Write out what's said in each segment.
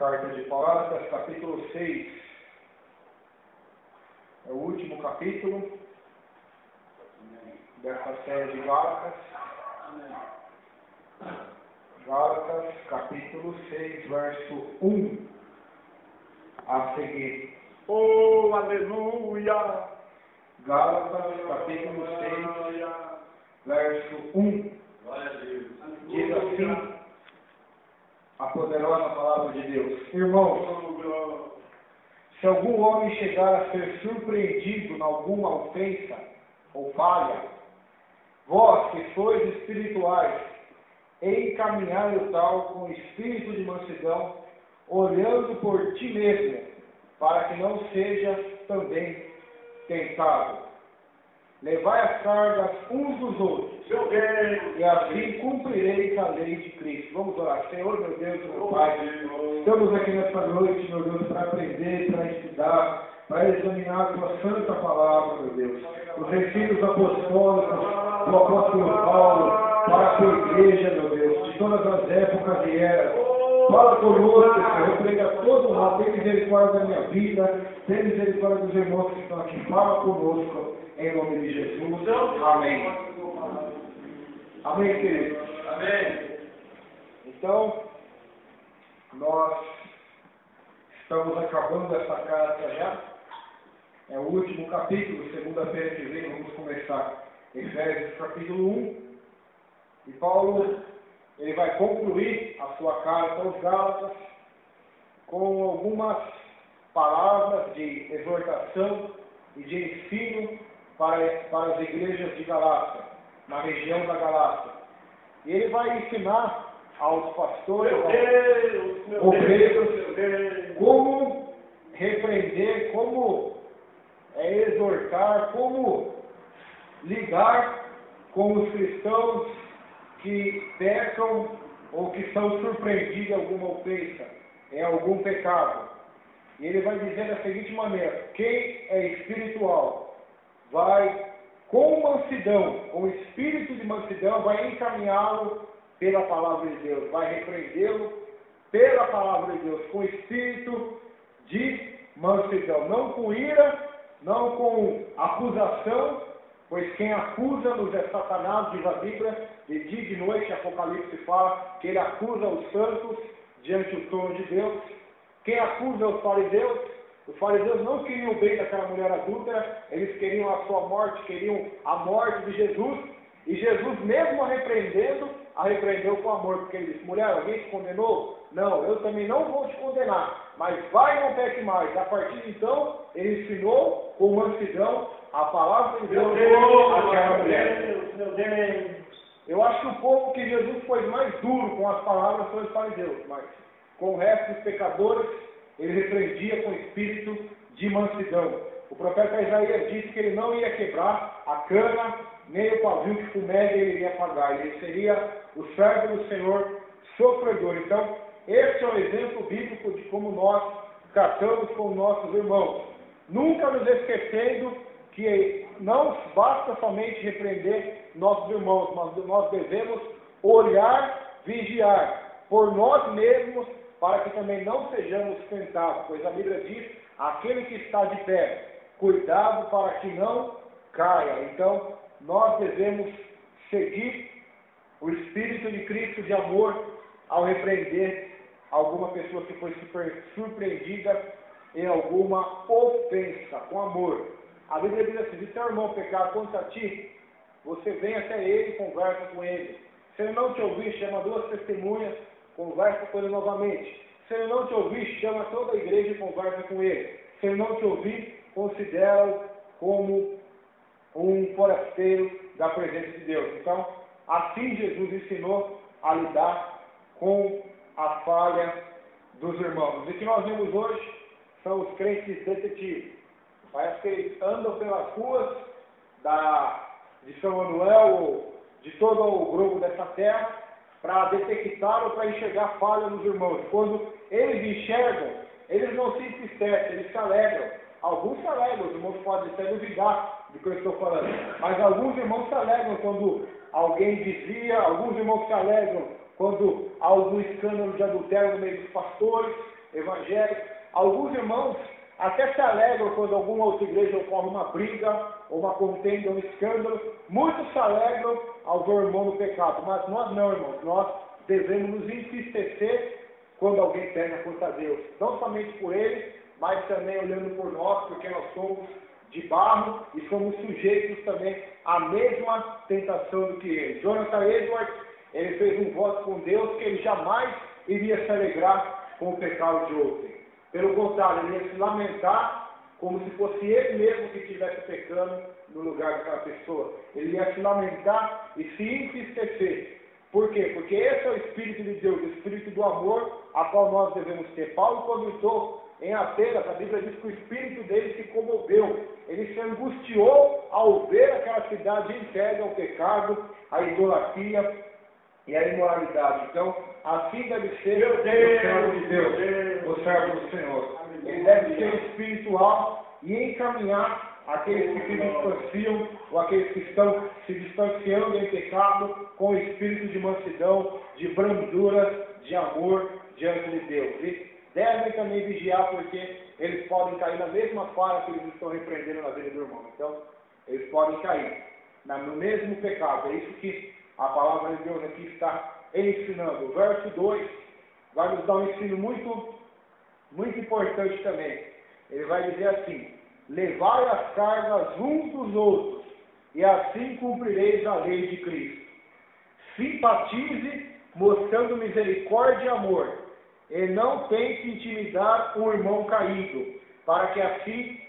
carta de Paulo, Gálatas, capítulo 6. É o último capítulo dessa série de Gálatas. Gálatas, capítulo 6, verso 1 a seguir. Oh, aleluia! Gálatas, capítulo 6, verso 1. Glória a Deus. Diz assim a poderosa palavra de Deus: Irmãos, se algum homem chegar a ser surpreendido em alguma ofensa ou falha, vós que sois espirituais, encaminhai o tal com espírito de mansidão, olhando por ti mesmo, para que não sejas também tentado. Levai as cargas uns dos outros, e assim cumprireis a lei de Cristo. Vamos orar. Senhor, meu Deus, meu Pai, estamos aqui nessa noite, meu Deus, para aprender, para estudar, para examinar a tua santa palavra, meu Deus. Os ensinos apostólicos do apóstolo Paulo para a tua igreja, meu Deus, de todas as épocas e eras. Fala conosco, Senhor, prega todo o mal, tem misericórdia da minha vida, tem misericórdia dos irmãos que estão aqui. Fala conosco, em nome de Jesus. Amém. Amém, queridos. Amém. Então, nós estamos acabando essa carta já. É o último capítulo, segunda-feira que vem, vamos começar Efésios capítulo 1. E Paulo, ele vai concluir a sua carta aos Gálatas com algumas palavras de exortação e de ensino para as igrejas de Galácia, na região da Galácia. E ele vai ensinar aos pastores, aos obreiros, como repreender, como exortar, como lidar com os cristãos que pecam ou que são surpreendidos em alguma ofensa, em algum pecado. E ele vai dizer da seguinte maneira: quem é espiritual vai com mansidão, com espírito de mansidão, vai encaminhá-lo pela palavra de Deus, vai repreendê-lo pela palavra de Deus, com espírito de mansidão, não com ira, não com acusação, pois quem acusa-nos é Satanás, diz a Bíblia, de dia e de noite. Apocalipse fala que ele acusa os santos diante do trono de Deus. Quem acusa os fariseus não queriam o bem daquela mulher adúltera, eles queriam a sua morte, queriam a morte de Jesus, e Jesus, mesmo a repreendeu com amor, porque ele disse: mulher, alguém te condenou? Não, eu também não vou te condenar, mas vai e não peque mais. A partir de então, ele ensinou com mansidão a palavra de Deus àquela mulher. Eu acho que o povo que Jesus foi mais duro com as palavras foi os fariseus, mas com o resto dos pecadores, ele repreendia com espírito de mansidão. O profeta Isaías disse que ele não ia quebrar a cana, nem o pavio que fumega ele iria apagar. Ele seria o servo do Senhor sofredor. Então, esse é o exemplo bíblico de como nós tratamos com nossos irmãos. Nunca nos esquecendo que não basta somente repreender nossos irmãos, mas nós devemos olhar, vigiar por nós mesmos, para que também não sejamos tentados, pois a Bíblia diz: aquele que está de pé, cuidado para que não caia. Então, nós devemos seguir o Espírito de Cristo de amor ao repreender alguma pessoa que foi surpreendida em alguma ofensa, com amor. A Bíblia diz assim: se teu irmão pecar contra ti, você vem até ele e conversa com ele. Se ele não te ouvir, chama 2 testemunhas, conversa com ele novamente. Se ele não te ouvir, chama toda a igreja e conversa com ele. Se ele não te ouvir, considera-o como um forasteiro da presença de Deus. Então, assim Jesus ensinou a lidar com a falha dos irmãos. E o que nós vemos hoje são os crentes detetives. Parece que eles andam pelas ruas de São Manuel, ou de todo o globo dessa terra, para detectar ou para enxergar falha nos irmãos. Quando eles enxergam, eles não se entristecem, eles se alegram. Alguns se alegram, os irmãos podem até duvidar do que eu estou falando, mas alguns irmãos se alegram quando alguém desvia, alguns irmãos se alegram quando há algum escândalo de adultério no meio dos pastores, evangélico. Alguns irmãos até se alegram quando alguma outra igreja ocorre uma briga, ou uma contenda, um escândalo. Muitos se alegram ao ver o irmão no pecado, mas nós não, irmãos. Nós devemos nos entristecer quando alguém pega contra Deus. Não somente por ele, mas também olhando por nós, porque nós somos de barro e somos sujeitos também à mesma tentação do que ele. Jonathan Edwards, ele fez um voto com Deus que ele jamais iria se alegrar com o pecado de outro. Pelo contrário, ele ia se lamentar como se fosse ele mesmo que estivesse pecando no lugar daquela pessoa. Ele ia se lamentar e se entristecer. Por quê? Porque esse é o Espírito de Deus, o Espírito do amor, a qual nós devemos ter. Paulo, quando estou em Atenas, a Bíblia diz que o Espírito dele se comoveu. Ele se angustiou ao ver aquela cidade entregue ao pecado, à idolatria e à imoralidade. Então, assim deve ser o servo de Deus, o servo do Senhor. Ele deve ser espiritual e encaminhar aqueles que se distanciam ou aqueles que estão se distanciando em pecado com o espírito de mansidão, de brandura, de amor diante de Deus. E devem também vigiar porque eles podem cair na mesma falha que eles estão repreendendo na vida do irmão. Então, eles podem cair no mesmo pecado. É isso que a palavra de Deus aqui está ensinando. O verso 2 vai nos dar um ensino muito importante também. Ele vai dizer assim: levai as cargas uns dos outros, e assim cumprireis a lei de Cristo. Simpatize, mostrando misericórdia e amor, e não tente intimidar um irmão caído, para que assim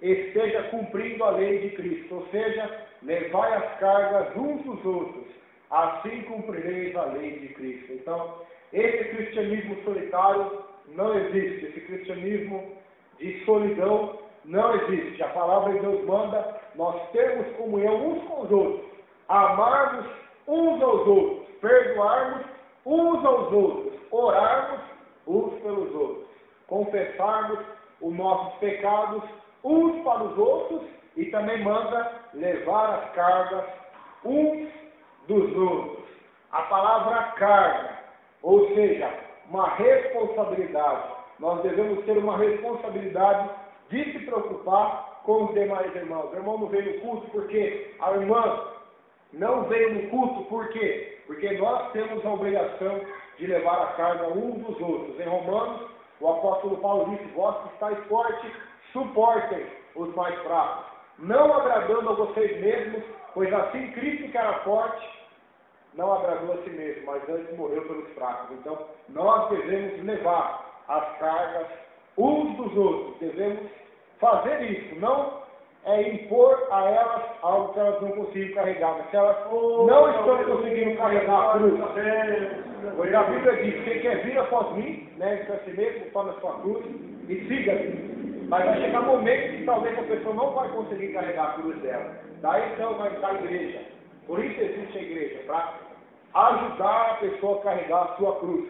esteja cumprindo a lei de Cristo. Ou seja, levai as cargas uns dos outros, assim cumprireis a lei de Cristo. Então, esse cristianismo solitário não existe, esse cristianismo de solidão não existe. A palavra de Deus manda nós termos comunhão uns com os outros, amarmos uns aos outros, perdoarmos uns aos outros, orarmos uns pelos outros, confessarmos os nossos pecados uns para os outros e também manda levar as cargas uns dos outros. A palavra carga, ou seja, uma responsabilidade. Nós devemos ter uma responsabilidade de se preocupar com os demais irmãos. O irmão não veio no culto porque a irmã não veio no culto, por quê? Porque nós temos a obrigação de levar a carga uns dos outros. Em Romanos, o apóstolo Paulo disse: vós que estáis fortes, suportem os mais fracos, não agradando a vocês mesmos, pois assim Cristo, que era forte, não agradou a si mesmo, mas antes morreu pelos fracos. Então, nós devemos levar as cargas uns dos outros, devemos fazer isso, não impor a elas algo que elas não conseguem carregar, mas se elas não estão conseguindo carregar a cruz, pois a Bíblia diz: quem quer vir após mim, negue-se a si mesmo, tome a sua cruz e siga-me. Mas vai chegar momentos que talvez a pessoa não vai conseguir carregar a cruz dela. Daí então vai estar a igreja. Por isso existe a igreja, para ajudar a pessoa a carregar a sua cruz,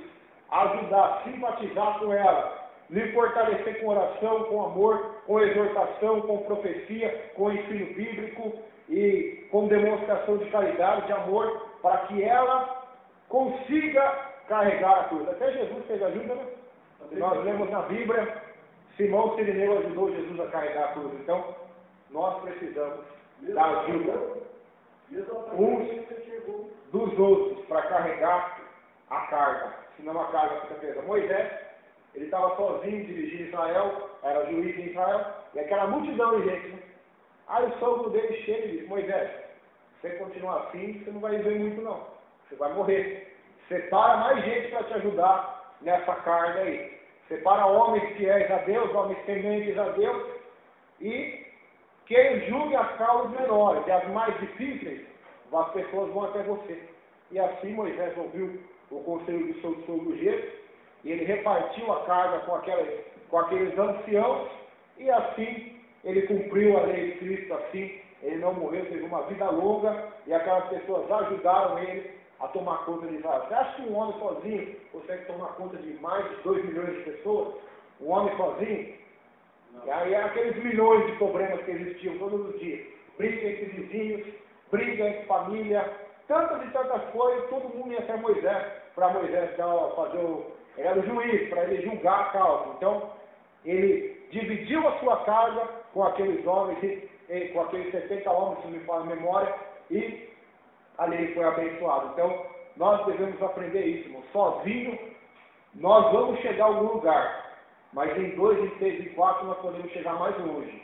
ajudar, simpatizar com ela, lhe fortalecer com oração, com amor, com exortação, com profecia, com ensino bíblico e com demonstração de caridade, de amor, para que ela consiga carregar a cruz. Até Jesus teve ajuda, né? Nós lemos na Bíblia, Simão Sirineu ajudou Jesus a carregar a cruz. Então, nós precisamos da ajuda uns dos outros para carregar a carga, senão a carga fica pesa. Moisés, ele estava sozinho dirigindo Israel, era juiz em Israel, e aquela multidão de gente, né? Aí o sogro dele chega e diz: Moisés, se você continuar assim, você não vai viver muito não, você vai morrer. Separa mais gente para te ajudar nessa carga aí. Separa homens fiéis a Deus, homens tementes a Deus, e quem julgue as causas menores e as mais difíceis, as pessoas vão até você. E assim Moisés ouviu o conselho do seu sogro Jetro, e ele repartiu a carga com aqueles anciãos, e assim ele cumpriu a lei de Cristo. Assim ele não morreu, teve uma vida longa, e aquelas pessoas ajudaram ele a tomar conta de Israel. Você acha que um homem sozinho consegue tomar conta de mais de 2 milhões de pessoas? Um homem sozinho? Não. E aí aqueles milhões de problemas que existiam todos os dias, briga entre vizinhos, briga entre família, tantas e tantas coisas, todo mundo ia até Moisés, para Moisés fazer ele era o juiz, para ele julgar a causa. Então, ele dividiu a sua carga com aqueles homens, com aqueles 70 homens, se não me falha a memória, e ali ele foi abençoado. Então, nós devemos aprender isso, irmão. Sozinho, nós vamos chegar a algum lugar, mas em 2, em 3, em 4, nós podemos chegar mais longe.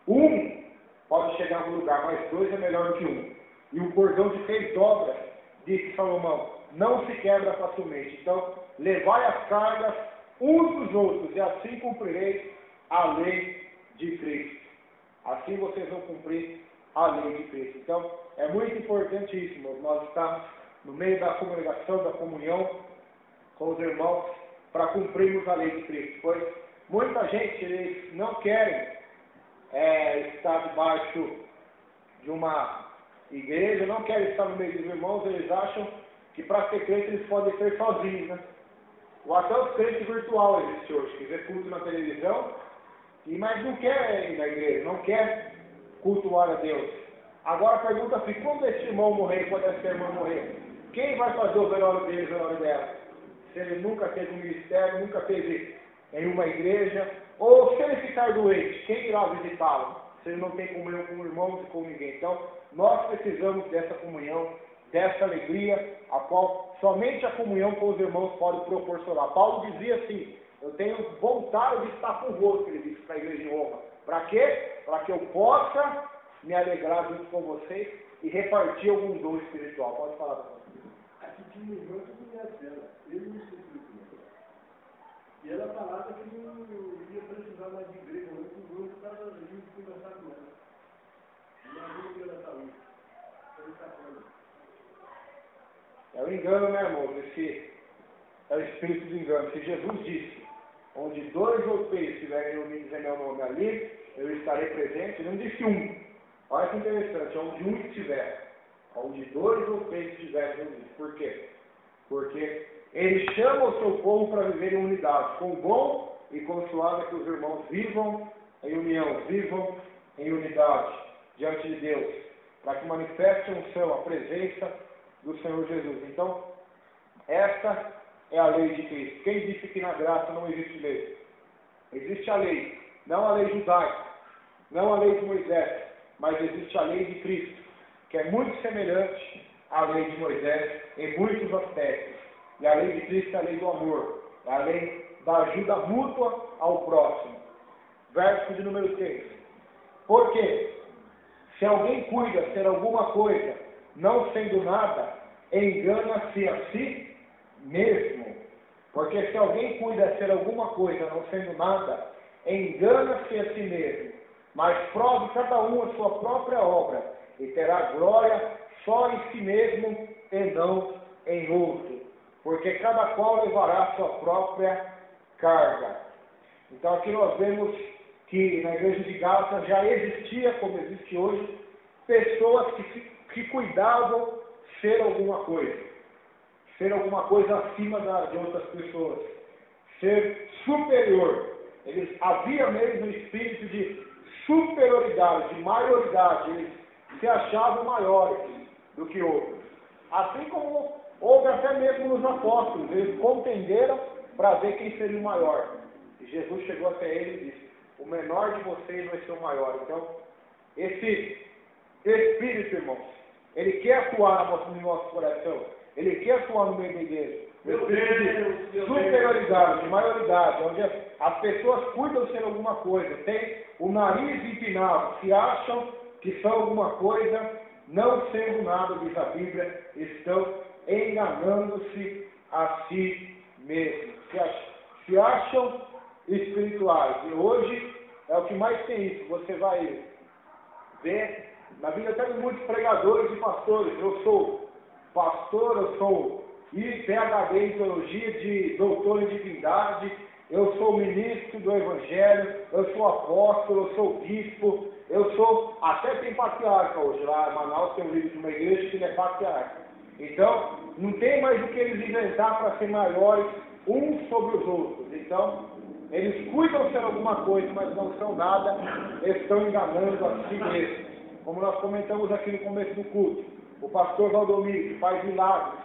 Um pode chegar a algum lugar, mas 2 é melhor do que 1. E o cordão de 3 dobras, disse Salomão, não se quebra facilmente. Então, levai as cargas uns dos outros, e assim cumprireis a lei de Cristo. Assim vocês vão cumprir a lei de Cristo. Então, é muito importantíssimo nós estamos no meio da congregação, da comunhão com os irmãos, para cumprirmos a lei de Cristo. Pois muita gente, eles não querem estar debaixo de uma igreja, não querem estar no meio dos irmãos, eles acham que para ser crente eles podem ser sozinhos, né? Ou até os crentes virtual existe hoje, que vê culto na televisão, mas não quer ir na igreja, não quer cultuar a Deus. Agora a pergunta assim, quando esse irmão morrer, quando essa irmã morrer, quem vai fazer o velório dele, o velório dela? Se ele nunca teve um ministério, nunca teve em uma igreja, ou se ele ficar doente, quem irá visitá-lo? Se ele não tem comunhão com irmãos e com ninguém. Então, nós precisamos dessa comunhão, dessa alegria, a qual somente a comunhão com os irmãos pode proporcionar. Paulo dizia assim, eu tenho vontade de estar convosco, ele disse para a igreja de Roma. Para quê? Para que eu possa me alegrar junto com vocês e repartir algum dom espiritual. Pode falar, pastor. Aqui tinha um irmão que não ia cela, ele não se explica. E ela falava que não ia precisar mais de igreja, não, que o grupo estava indo conversar com ela. Imagina que ela está hoje. Ele está falando. É o engano, né, irmão? Esse é o espírito de engano. Se Jesus disse, onde 2 ou 3 estiverem reunidos em meu nome ali, eu estarei presente. Ele não disse 1. Olha que interessante, onde 1 estiver. Onde 2 ou 3 estiverem reunidos. Por quê? Porque ele chama o seu povo para viver em unidade. Com bom e com suave que os irmãos vivam em união, vivam em unidade diante de Deus. Para que manifeste um céu, a presença do Senhor Jesus. Então, esta é a lei de Cristo. Quem disse que na graça não existe lei? Existe a lei, não a lei judaica, não a lei de Moisés, mas existe a lei de Cristo, que é muito semelhante à lei de Moisés em muitos aspectos. E a lei de Cristo é a lei do amor, é a lei da ajuda mútua ao próximo. Verso de número 3. Porque se alguém cuida ser alguma coisa, não sendo nada, engana-se a si mesmo. Porque se alguém cuida ser alguma coisa, não sendo nada, engana-se a si mesmo. Mas prove cada um a sua própria obra, e terá glória só em si mesmo e não em outro. Porque cada qual levará a sua própria carga. Então aqui nós vemos que na igreja de Gálatas já existia, como existe hoje, pessoas que cuidavam ser alguma coisa acima de outras pessoas, ser superior. Eles havia mesmo um espírito de superioridade, de maioridade, eles se achavam maiores do que outros. Assim como houve até mesmo nos apóstolos, eles contenderam para ver quem seria o maior. E Jesus chegou até eles e disse, o menor de vocês vai ser o maior. Então, esse espírito, irmãos, ele quer atuar no nosso coração, ele quer atuar no meio da igreja. De superioridade, de maioridade, onde as pessoas cuidam de ser alguma coisa, têm o nariz empinado, se acham que são alguma coisa, não sendo nada, diz a Bíblia, estão enganando-se a si mesmos. Se acham espirituais. E hoje é o que mais tem isso. Você vai ver, na vida até de muitos pregadores e pastores. Eu sou pastor, eu sou PhD em teologia, de doutor em divindade, eu sou ministro do Evangelho, eu sou apóstolo, eu sou bispo, eu sou, até tem patriarca hoje, lá em Manaus tem um livro de uma igreja que ele é patriarca. Então, não tem mais o que eles inventar para ser maiores uns sobre os outros. Então, eles cuidam ser alguma coisa, mas não são nada, estão enganando a si mesmos. Como nós comentamos aqui no começo do culto, o pastor Valdomiro, que faz milagres,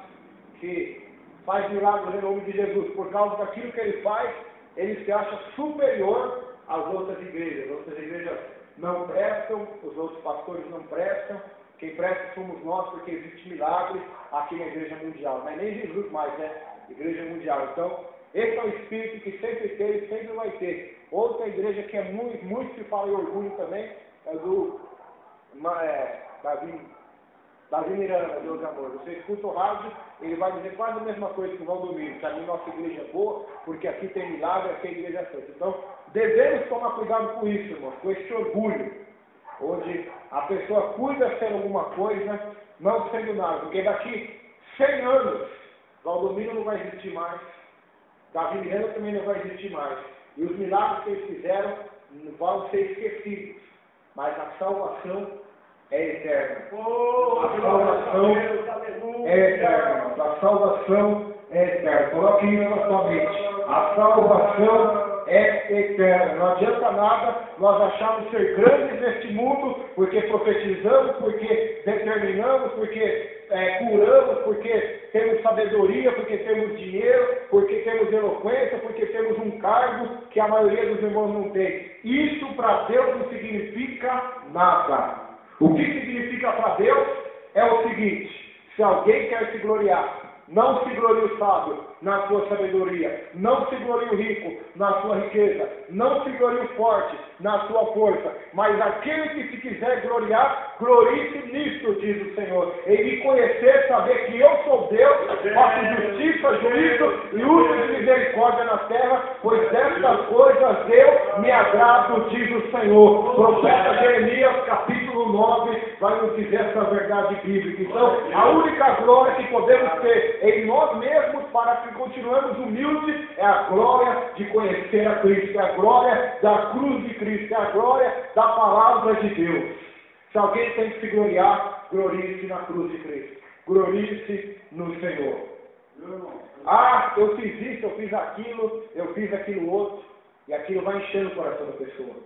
que faz milagres em nome de Jesus. Por causa daquilo que ele faz, ele se acha superior às outras igrejas. As outras igrejas não prestam, os outros pastores não prestam. Quem presta somos nós, porque existe milagre aqui na igreja mundial. Não é nem Jesus mais, né? Igreja mundial. Então, esse é o espírito que sempre teve e sempre vai ter. Outra igreja que é muito se fala em orgulho também, é do Davi Miranda, Deus de amor. Você escuta o rádio, ele vai dizer quase a mesma coisa que o Valdomiro, que a nossa igreja é boa, porque aqui tem milagre, aqui a igreja é santa. Então, devemos tomar cuidado com isso, irmão, com esse orgulho, onde a pessoa cuida ser alguma coisa, não sendo nada, porque daqui 100 anos, Valdomiro não vai existir mais, Davi Miranda também não vai existir mais, e os milagres que eles fizeram vão ser esquecidos, mas a salvação é eterna. A salvação é eterna. A salvação é eterna. Coloque isso na sua mente. A salvação é eterna. Não adianta nada nós acharmos ser grandes neste mundo, porque profetizamos, porque determinamos, porque curamos, porque temos sabedoria, porque temos dinheiro, porque temos eloquência, porque temos um cargo que a maioria dos irmãos não tem. Isso para Deus não significa nada. O que significa para Deus é o seguinte: se alguém quer se gloriar, não se glorie o sábio na sua sabedoria, não se glorie o rico na sua riqueza, não se glorie o forte na sua força, mas aquele que se quiser gloriar, glorie-se nisto, diz o Senhor, em me conhecer, saber que eu sou Deus, faço justiça, juízo e uso de misericórdia na terra, pois destas coisas eu me agrado, diz o Senhor. Profeta Jeremias, capítulo 9, vai nos dizer essa verdade bíblica. Então, a única glória que podemos ter em nós mesmos, para que continuemos humildes, é a glória de conhecer a Cristo, é a glória da cruz de Cristo, é a glória da palavra de Deus. Se alguém tem que se gloriar, glorie-se na cruz de Cristo, glorie-se no Senhor. Ah, eu fiz isso, eu fiz aquilo outro, e aquilo vai enchendo o coração da pessoa.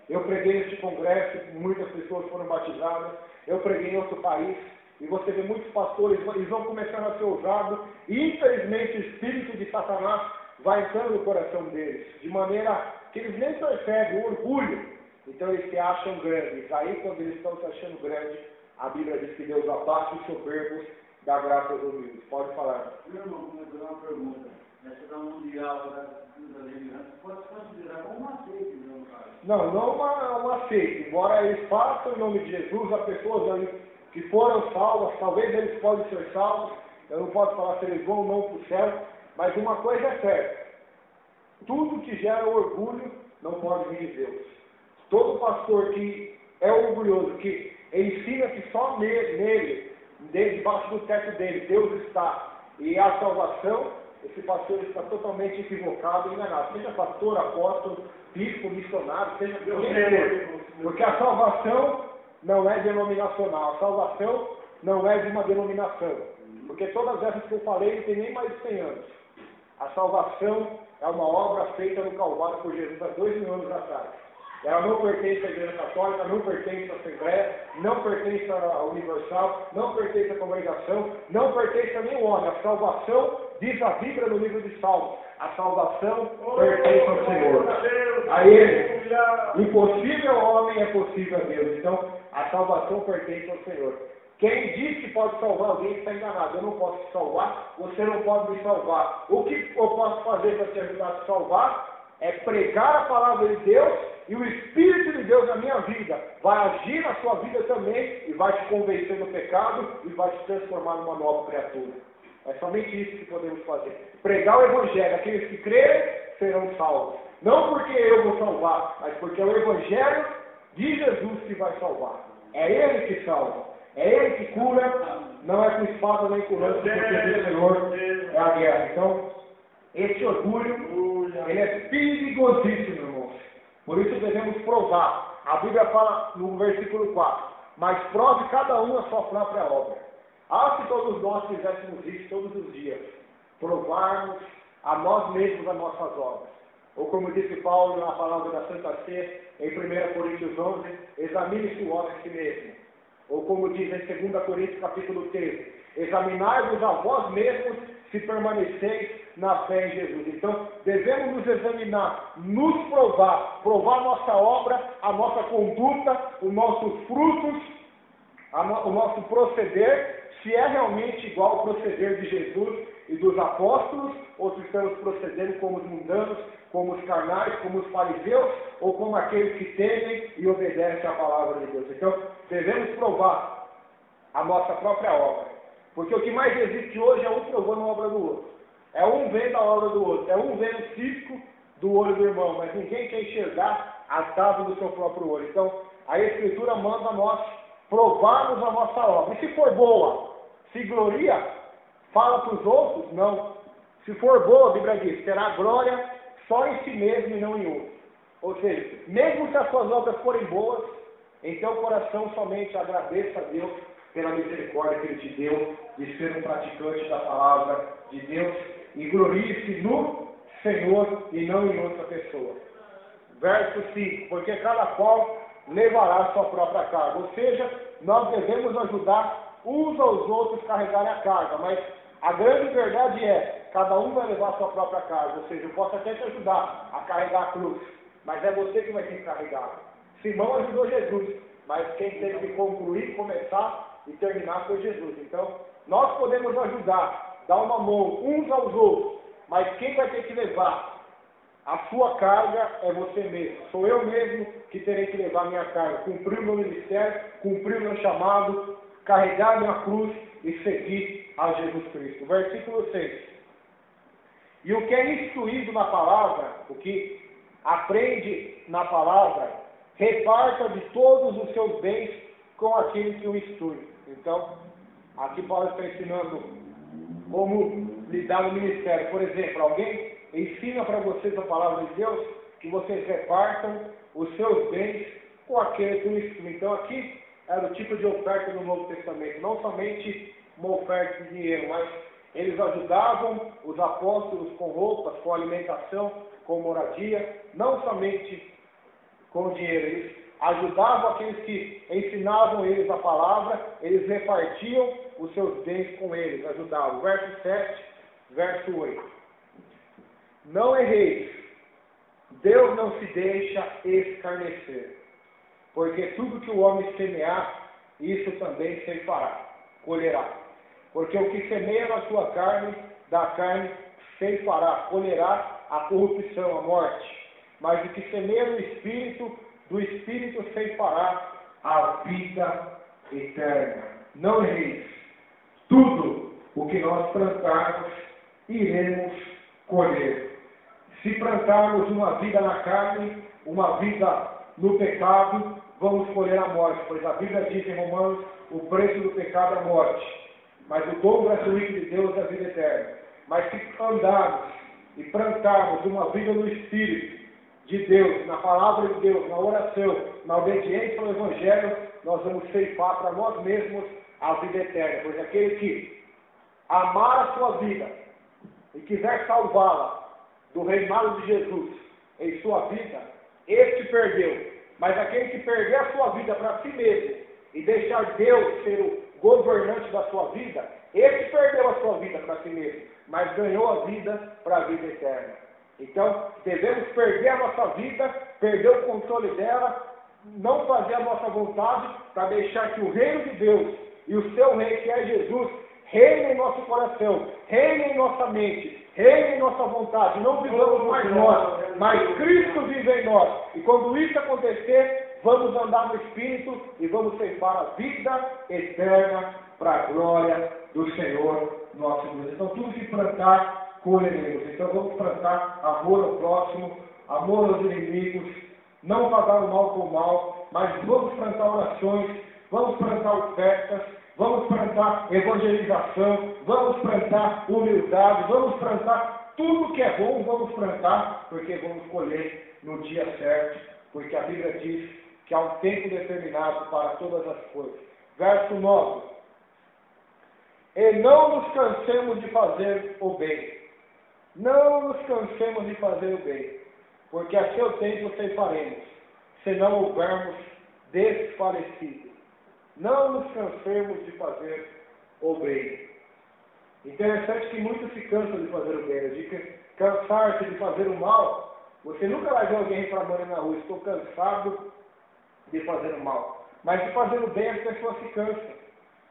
Eu preguei neste congresso, muitas pessoas foram batizadas, eu preguei em outro país, e você vê muitos pastores, eles vão começando a ser ousados, e infelizmente o espírito de Satanás vai entrando no coração deles, de maneira que eles nem percebem o orgulho, então eles se acham grandes. Aí quando eles estão se achando grandes, a Bíblia diz que Deus abate os soberbos, dá graça aos humildes. Pode falar. Meu irmão, vou fazer uma pergunta. Nessa mundial da liderança, pode se considerar como uma seita, não, cara? Não uma seita. Embora eles façam em nome de Jesus, há pessoas ali que foram salvas, talvez eles podem ser salvos, eu não posso falar se eles vão ou não para o céu, mas uma coisa é certa: tudo que gera orgulho não pode vir de Deus. Todo pastor que é orgulhoso, que ensina que só nele, debaixo do teto dele, Deus está, e a salvação, esse pastor está totalmente equivocado e enganado. Seja pastor, apóstolo, bispo, missionário, seja quem for. Porque a salvação não é denominacional, a salvação não é de uma denominação. Porque todas essas que eu falei não tem nem mais de 100 anos. A salvação é uma obra feita no Calvário por Jesus há 2000 anos atrás. Ela não pertence à Igreja Católica, não pertence à Assembleia, não pertence à Universal, não pertence à congregação, não pertence a nenhum homem. A salvação, diz a Bíblia no livro de Salmos, a salvação pertence ao Senhor. A Ele. Impossível ao homem é possível a Deus. Então, a salvação pertence ao Senhor. Quem diz que pode salvar alguém está enganado. Eu não posso te salvar, você não pode me salvar. O que eu posso fazer para te ajudar a te salvar é pregar a palavra de Deus, e o Espírito de Deus na minha vida vai agir na sua vida também e vai te convencer do pecado e vai te transformar numa nova criatura. É somente isso que podemos fazer. Pregar o Evangelho. Aqueles que crerem serão salvos. Não porque eu vou salvar, mas porque é o Evangelho de Jesus que vai salvar. É Ele que salva. É Ele que cura. Não é com espada nem com lança, porque o Senhor é a guerra. Então, esse orgulho, ele é perigosíssimo, irmãos. Por isso devemos provar. A Bíblia fala no versículo 4: mas prove cada um a sua própria obra. Ah, se todos nós fizéssemos isso todos os dias, provarmos a nós mesmos as nossas obras. Ou como disse Paulo na palavra da Santa Ceia, em 1 Coríntios 11, examine-se o homem a si mesmo. Ou como diz em 2 Coríntios capítulo 13, examinai-vos a vós mesmos se permaneceis na fé em Jesus. Então, devemos nos examinar, nos provar a nossa obra, a nossa conduta, os nossos frutos, o nosso proceder, se é realmente igual ao proceder de Jesus e dos apóstolos, ou se estamos procedendo como os mundanos, como os carnais, como os fariseus, ou como aqueles que temem e obedecem à palavra de Deus. Então, devemos provar a nossa própria obra. Porque o que mais existe hoje é um provando a obra do outro. É um vendo a obra do outro. É um vendo o cisco do olho do irmão. Mas ninguém quer enxergar a tábua do seu próprio olho. Então, a Escritura manda nós provarmos a nossa obra. E se for boa, se gloria, fala para os outros? Não. Se for boa, a Bíblia diz, terá glória só em si mesmo e não em outro. Ou seja, mesmo que as suas obras forem boas, em teu coração somente agradeça a Deus pela misericórdia que Ele te deu de ser um praticante da palavra de Deus e glorie-se no Senhor e não em outra pessoa. Verso 5, porque cada qual levará a sua própria carga. Ou seja, nós devemos ajudar uns aos outros a carregarem a carga, mas a grande verdade é, cada um vai levar a sua própria carga. Ou seja, eu posso até te ajudar a carregar a cruz, mas é você que vai ter que carregar. Simão ajudou Jesus, mas quem teve que concluir, começar e terminar foi Jesus. Então, nós podemos ajudar, dar uma mão uns aos outros, mas quem vai ter que levar a sua carga é você mesmo. Sou eu mesmo que terei que levar a minha carga, cumprir o meu ministério, cumprir o meu chamado, carregar a minha cruz e seguir a Jesus Cristo. Versículo 6. E o que é instruído na palavra, o que aprende na palavra, reparta de todos os seus bens com aquele que o instrui. Então, aqui Paulo está ensinando como lidar no ministério. Por exemplo, alguém ensina para vocês a palavra de Deus, que vocês repartam os seus bens com aquele que o instrui. Então, aqui era o tipo de oferta no Novo Testamento, não somente uma oferta de dinheiro, mas eles ajudavam os apóstolos com roupas, com alimentação, com moradia, não somente com dinheiro. Eles ajudavam aqueles que ensinavam eles a palavra, eles repartiam os seus bens com eles, ajudavam. Verso 7, verso 8. Não erreis, Deus não se deixa escarnecer, porque tudo que o homem semear, isso também ceifará, colherá. Porque o que semeia na sua carne, da carne ceifará, colherá a corrupção, a morte. Mas o que semeia no Espírito, do Espírito ceifará a vida eterna. Não erreis. Tudo o que nós plantarmos, iremos colher. Se plantarmos uma vida na carne, uma vida no pecado, vamos colher a morte. Pois a Bíblia diz em Romanos, o preço do pecado é a morte. Mas o dom gratuito de Deus é a vida eterna. Mas se andarmos e plantarmos uma vida no Espírito de Deus, na palavra de Deus, na oração, na obediência ao Evangelho, nós vamos ceifar para nós mesmos a vida eterna. Pois aquele que amar a sua vida e quiser salvá-la do reinado de Jesus em sua vida, este perdeu. Mas aquele que perder a sua vida para si mesmo e deixar Deus ser o governante da sua vida, esse perdeu a sua vida para si mesmo, mas ganhou a vida para a vida eterna. Então, devemos perder a nossa vida, perder o controle dela, não fazer a nossa vontade, para deixar que o reino de Deus e o seu rei, que é Jesus, reine em nosso coração, reine em nossa mente, reine em nossa vontade. Não vivamos mais nós, mas Cristo vive em nós. E quando isso acontecer, vamos andar no Espírito e vamos ceifar a vida eterna para a glória do Senhor nosso Deus. Então, tudo que plantar, colheremos. Então, vamos plantar amor ao próximo, amor aos inimigos, não pagar o mal com o mal, mas vamos plantar orações, vamos plantar ofertas, vamos plantar evangelização, vamos plantar humildade, vamos plantar tudo que é bom, vamos plantar, porque vamos colher no dia certo, porque a Bíblia diz que há um tempo determinado para todas as coisas. Verso 9. E não nos cansemos de fazer o bem. Não nos cansemos de fazer o bem, porque a seu tempo ceifaremos, se não houvermos desfalecido. Não nos cansemos de fazer o bem. Interessante que muitos se cansam de fazer o bem. De cansar-se de fazer o mal, você nunca vai ver alguém reclamando na rua, estou cansado de fazer o mal. Mas de fazer o bem as pessoas se cansam.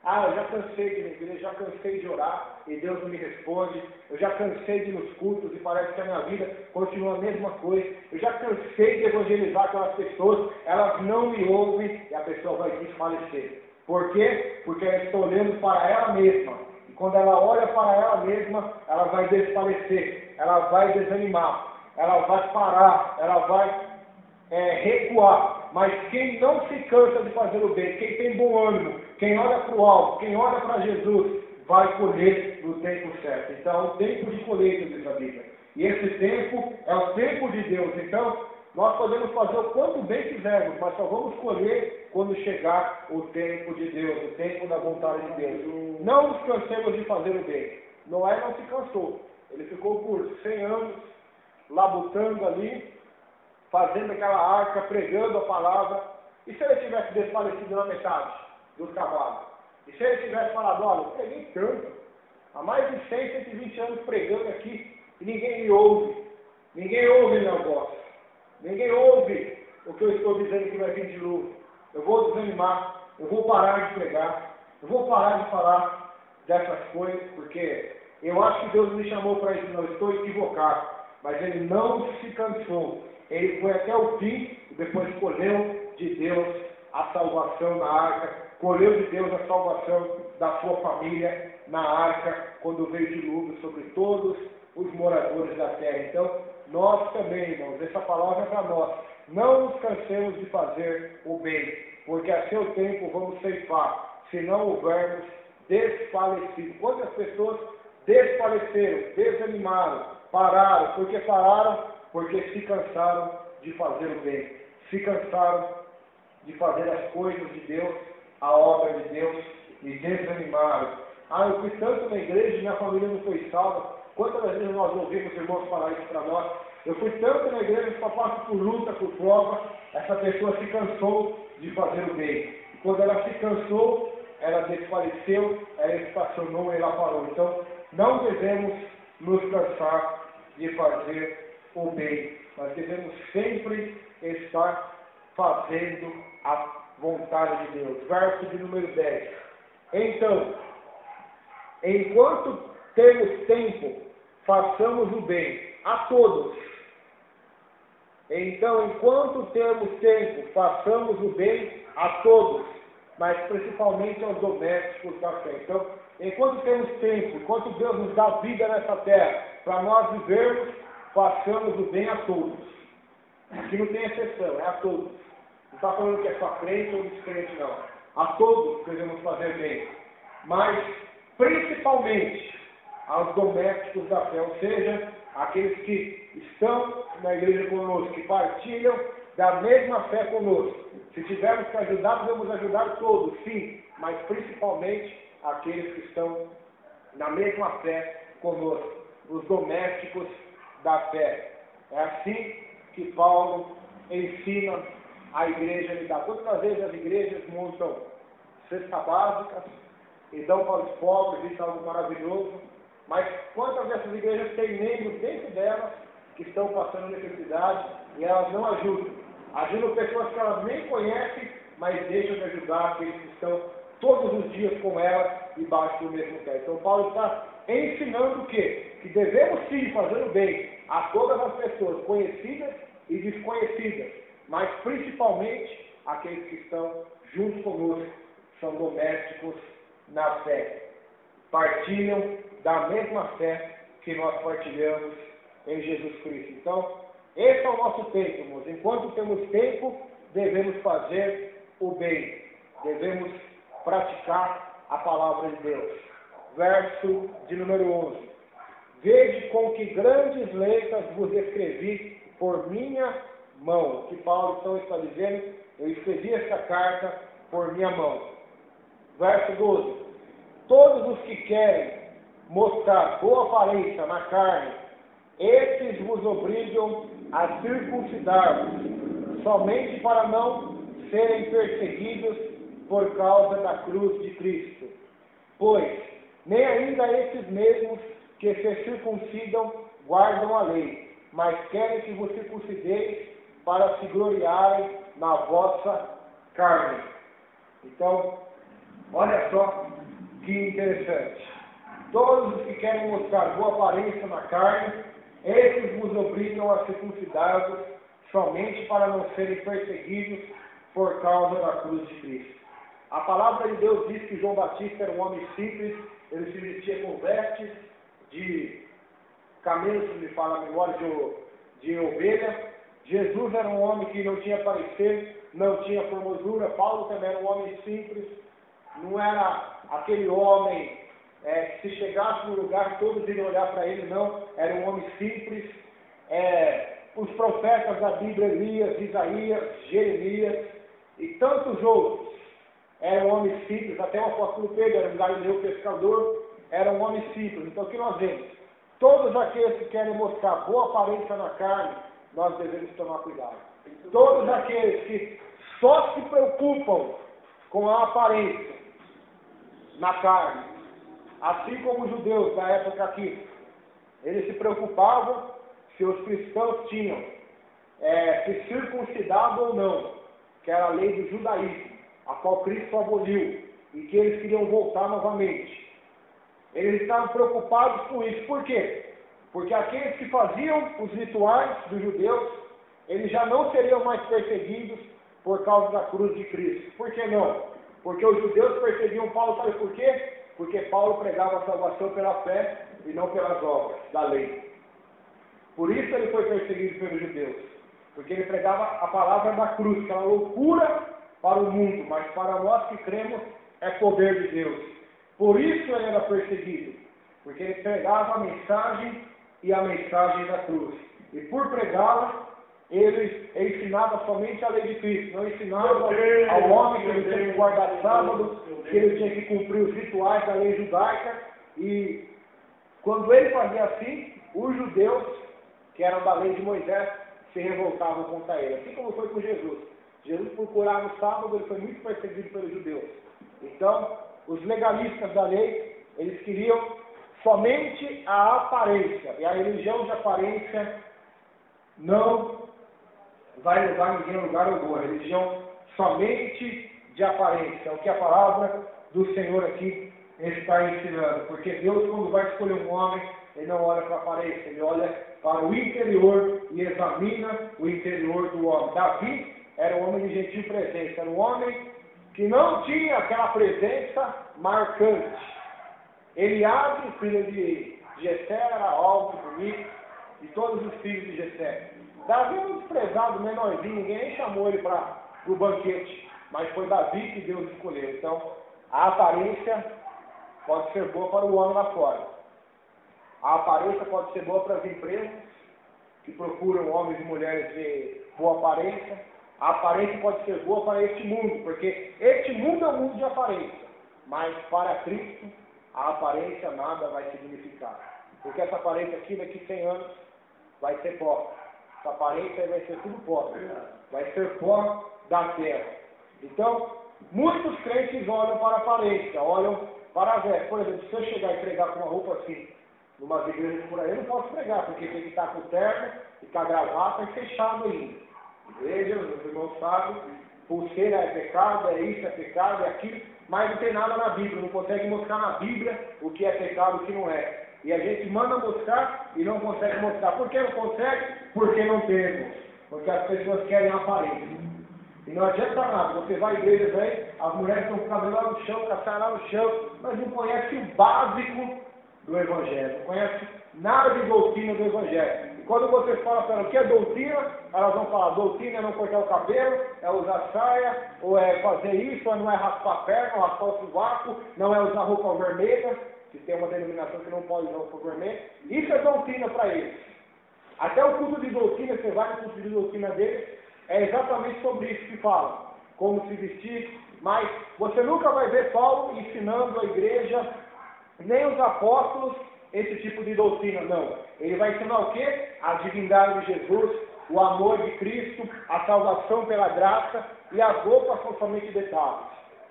Ah, eu já cansei de ir na igreja, já cansei de orar e Deus não me responde. Eu já cansei de ir nos cultos e parece que a minha vida continua a mesma coisa. Eu já cansei de evangelizar aquelas pessoas, elas não me ouvem e a pessoa vai desfalecer. Por quê? Porque ela está olhando para ela mesma. E quando ela olha para ela mesma, ela vai desfalecer, ela vai desanimar, ela vai parar, ela vai recuar. Mas quem não se cansa de fazer o bem, quem tem bom ânimo, quem olha para o alto, quem olha para Jesus, vai colher no tempo certo. Então, é um tempo de colheita dessa vida. E esse tempo é o tempo de Deus. Então, nós podemos fazer o quanto bem quisermos, mas só vamos colher quando chegar o tempo de Deus, o tempo da vontade de Deus. Não nos cansemos de fazer o bem. Noé não se cansou. Ele ficou por 100 anos labutando ali, fazendo aquela arca, pregando a palavra. E se ele tivesse desfalecido na metade dos cavalos? E se ele tivesse falado, olha, eu preguei tanto, há mais de 100, 120 anos pregando aqui, e ninguém me ouve. Ninguém ouve meu voz. Ninguém ouve o que eu estou dizendo que vai vir de novo. Eu vou desanimar, eu vou parar de pregar, eu vou parar de falar dessas coisas, porque eu acho que Deus me chamou para isso, não, eu estou equivocado. Mas ele não se cansou. Ele foi até o fim e depois colheu de Deus a salvação na arca, colheu de Deus a salvação da sua família na arca, quando veio dilúvio sobre todos os moradores da terra. Então, nós também, irmãos, essa palavra é para nós. Não nos cansemos de fazer o bem, porque a seu tempo vamos ceifar, se não houvermos desfalecido. Quantas pessoas desfaleceram, desanimaram, pararam? Porque se cansaram de fazer o bem, se cansaram de fazer as coisas de Deus, a obra de Deus, e desanimaram. Ah, eu fui tanto na igreja e minha família não foi salva. Quantas vezes nós ouvimos irmãos falar isso para nós? Eu fui tanto na igreja que só passo por luta, por prova. Essa pessoa se cansou de fazer o bem. E quando ela se cansou, ela desfaleceu, ela estacionou e ela parou. Então, não devemos nos cansar de fazer o bem. Nós devemos sempre estar fazendo a vontade de Deus. Verso de número 10. Então, enquanto temos tempo, façamos o bem a todos. Então, enquanto temos tempo, façamos o bem a todos, mas principalmente aos domésticos da fé. Então, enquanto temos tempo, enquanto Deus nos dá vida nessa terra, para nós vivermos, façamos o bem a todos. Aqui não tem exceção, é a todos. Não está falando que é só crente ou descrente, não. A todos devemos fazer bem. Mas, principalmente, aos domésticos da fé, ou seja, aqueles que estão na igreja conosco, que partilham da mesma fé conosco. Se tivermos que ajudar, devemos ajudar todos, sim, mas principalmente aqueles que estão na mesma fé conosco, os domésticos da fé. É assim que Paulo ensina a igreja a lidar. Quantas vezes as igrejas montam cesta básicas e dão para os pobres, isso é algo maravilhoso, mas quantas dessas igrejas têm membros dentro delas que estão passando necessidade e elas não ajudam? Ajudam pessoas que elas nem conhecem, mas deixam de ajudar aqueles que estão todos os dias com elas debaixo do mesmo teto. Então Paulo está ensinando o quê? Que devemos sim fazer o bem a todas as pessoas, conhecidas e desconhecidas, mas principalmente aqueles que estão junto conosco, são domésticos na fé, partilham da mesma fé que nós partilhamos em Jesus Cristo. Então, esse é o nosso tempo, irmãos. Enquanto temos tempo, devemos fazer o bem, devemos praticar a palavra de Deus. Verso de número 11. Vede com que grandes letras vos escrevi por minha mão. O que Paulo então está dizendo, eu escrevi esta carta por minha mão. Verso 12. Todos os que querem mostrar boa aparência na carne, estes vos obrigam a circuncidar-vos, somente para não serem perseguidos por causa da cruz de Cristo. Pois nem ainda esses mesmos que se circuncidam guardam a lei, mas querem que vos circuncideis para se gloriarem na vossa carne. Então, olha só que interessante. Todos os que querem mostrar boa aparência na carne, esses vos obrigam a circuncidar-vos somente para não serem perseguidos por causa da cruz de Cristo. A palavra de Deus diz que João Batista era um homem simples, ele se vestia com vestes de camelo, se me fala a memória, de ovelha. Jesus era um homem que não tinha parecer, não tinha formosura. Paulo também era um homem simples, não era aquele homem que se chegasse no lugar todos iriam olhar para ele, não. Era um homem simples. Os profetas da Bíblia, Elias, Isaías, Jeremias e tantos outros, eram homens simples. Até o apóstolo Pedro era um galileu pescador, era um homem simples. Então o que nós vemos? Todos aqueles que querem mostrar boa aparência na carne, nós devemos tomar cuidado. Todos aqueles que só se preocupam com a aparência na carne, assim como os judeus da época aqui, eles se preocupavam se os cristãos tinham se circuncidado ou não, que era a lei do judaísmo, a qual Cristo aboliu, e que eles queriam voltar novamente. Eles estavam preocupados com isso. Por quê? Porque aqueles que faziam os rituais dos judeus, eles já não seriam mais perseguidos por causa da cruz de Cristo. Por que não? Porque os judeus perseguiam Paulo, sabe por quê? Porque Paulo pregava a salvação pela fé e não pelas obras da lei. Por isso ele foi perseguido pelos judeus. Porque ele pregava a palavra da cruz, que é uma loucura para o mundo, mas para nós que cremos é poder de Deus. Por isso ele era perseguido, porque ele pregava a mensagem e a mensagem da cruz. E por pregá-la, ele ensinava somente a lei de Cristo, não ensinava ao homem que ele tinha que guardar sábado, que ele tinha que cumprir os rituais da lei judaica. E quando ele fazia assim, os judeus, que eram da lei de Moisés, se revoltavam contra ele. Assim como foi com Jesus. Jesus, por curar no sábado, ele foi muito perseguido pelos judeus. Então, os legalistas da lei, eles queriam somente a aparência. E a religião de aparência não vai levar ninguém a lugar algum. A religião somente de aparência. É o que a palavra do Senhor aqui está ensinando. Porque Deus, quando vai escolher um homem, ele não olha para a aparência, ele olha para o interior e examina o interior do homem. Davi era um homem de gentil presença, era um homem que não tinha aquela presença marcante. Eliabe, filho de Jessé, era alto, bonito, e todos os filhos de Jessé. Davi era um desprezado, menorzinho, ninguém nem chamou ele para o banquete, mas foi Davi que Deus escolheu. Então, a aparência pode ser boa para o homem lá fora. A aparência pode ser boa para as empresas, que procuram homens e mulheres de boa aparência. A aparência pode ser boa para este mundo, porque este mundo é um mundo de aparência. Mas para Cristo, a aparência nada vai significar. Porque essa aparência aqui, daqui 100 anos, vai ser pó. Essa aparência vai ser tudo pó. Vai ser pó da terra. Então, muitos crentes olham para a aparência, olham para a veste. Por exemplo, se eu chegar e pregar com uma roupa assim, numa igreja por aí, eu não posso pregar, porque tem que estar com o terno e com a gravata e fechado ainda. Igreja, os irmãos sabem, pulseira é pecado, é isso, é pecado, é aquilo, mas não tem nada na Bíblia, não consegue mostrar na Bíblia o que é pecado e o que não é. E a gente manda mostrar e não consegue mostrar. Por que não consegue? Porque não temos. Porque as pessoas querem aparência. E não adianta nada, você vai à igreja aí, as mulheres estão com o cabelo lá no chão, com a saia lá no chão, mas não conhece o básico do Evangelho, não conhece nada de doutrina do Evangelho. E quando você fala para ela o que é doutrina, elas vão falar: doutrina é não cortar o cabelo, é usar saia, ou é fazer isso, ou não é raspar a perna, ou raspar o sovaco, não é usar roupa vermelha, que tem uma denominação que não pode usar roupa vermelha. Isso é doutrina para eles. Até o culto de doutrina, você vai no culto de doutrina deles, é exatamente sobre isso que fala, como se vestir, mas você nunca vai ver Paulo ensinando a igreja, nem os apóstolos, esse tipo de doutrina, não. Ele vai ensinar o quê? A divindade de Jesus, o amor de Cristo, a salvação pela graça, e as roupas são somente detalhes.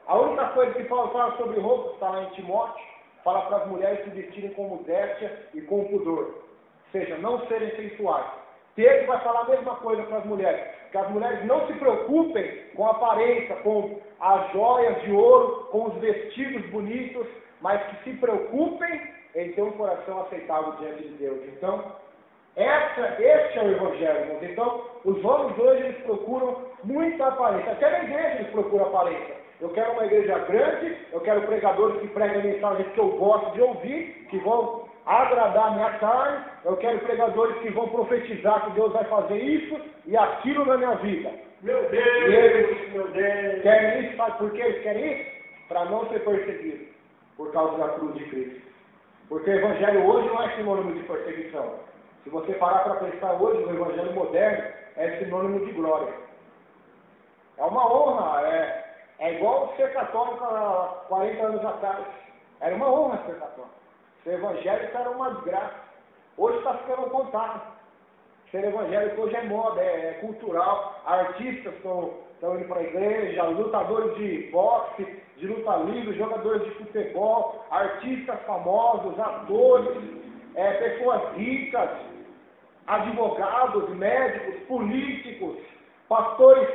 A única coisa que Paulo fala sobre roupas, está lá em Timóteo, fala para as mulheres se vestirem com modéstia e com pudor. Ou seja, não serem sensuais. Pedro vai falar a mesma coisa para as mulheres, que as mulheres não se preocupem com a aparência, com as joias de ouro, com os vestidos bonitos, mas que se preocupem em ter um coração aceitável diante de Deus. Então, este é o Evangelho, irmãos. Então, os homens hoje, eles procuram muita aparência. Até na igreja eles procuram aparência. Eu quero uma igreja grande, eu quero pregadores que pregam mensagens que eu gosto de ouvir, que vão agradar a minha carne, eu quero pregadores que vão profetizar que Deus vai fazer isso e aquilo na minha vida. Meu Deus, E eles meu Deus. querem isso, sabe por que eles querem isso? Para não ser perseguidos por causa da cruz de Cristo. Porque o Evangelho hoje não é sinônimo de perseguição. Se você parar para pensar hoje, o Evangelho moderno é sinônimo de glória. É uma honra, é igual ser católico há 40 anos atrás. Era uma honra ser católico. Ser evangélico era uma desgraça. Hoje está ficando contado. Ser evangélico hoje é moda, é cultural. Artistas estão indo para a igreja, lutadores de boxe, de luta livre, jogadores de futebol, artistas famosos, atores, pessoas ricas, advogados, médicos, políticos, pastores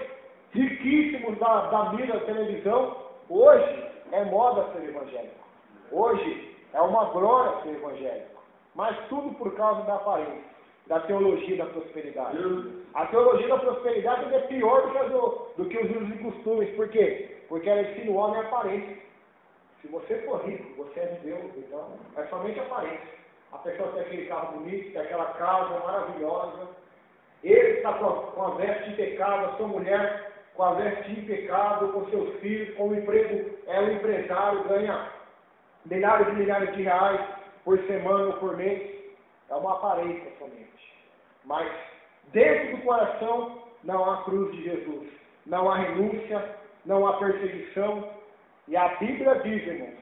riquíssimos da mídia, da televisão. Hoje é moda ser evangélico. Hoje é uma glória ser evangélico. Mas tudo por causa da aparência, da teologia da prosperidade. A teologia da prosperidade é pior do que os usos e costumes. Por quê? Porque ela ensina o homem a aparência. Se você for rico, você é de Deus, então é somente aparência. A pessoa tem aquele carro bonito, tem aquela casa maravilhosa. Ele está com a veste impecável, a sua mulher com a veste impecável, com seus filhos, com o emprego, é um empresário, ganha milhares e milhares de reais por semana ou por mês. É uma aparência somente. Mas dentro do coração não há cruz de Jesus. Não há renúncia, não há perseguição. E a Bíblia diz, irmãos,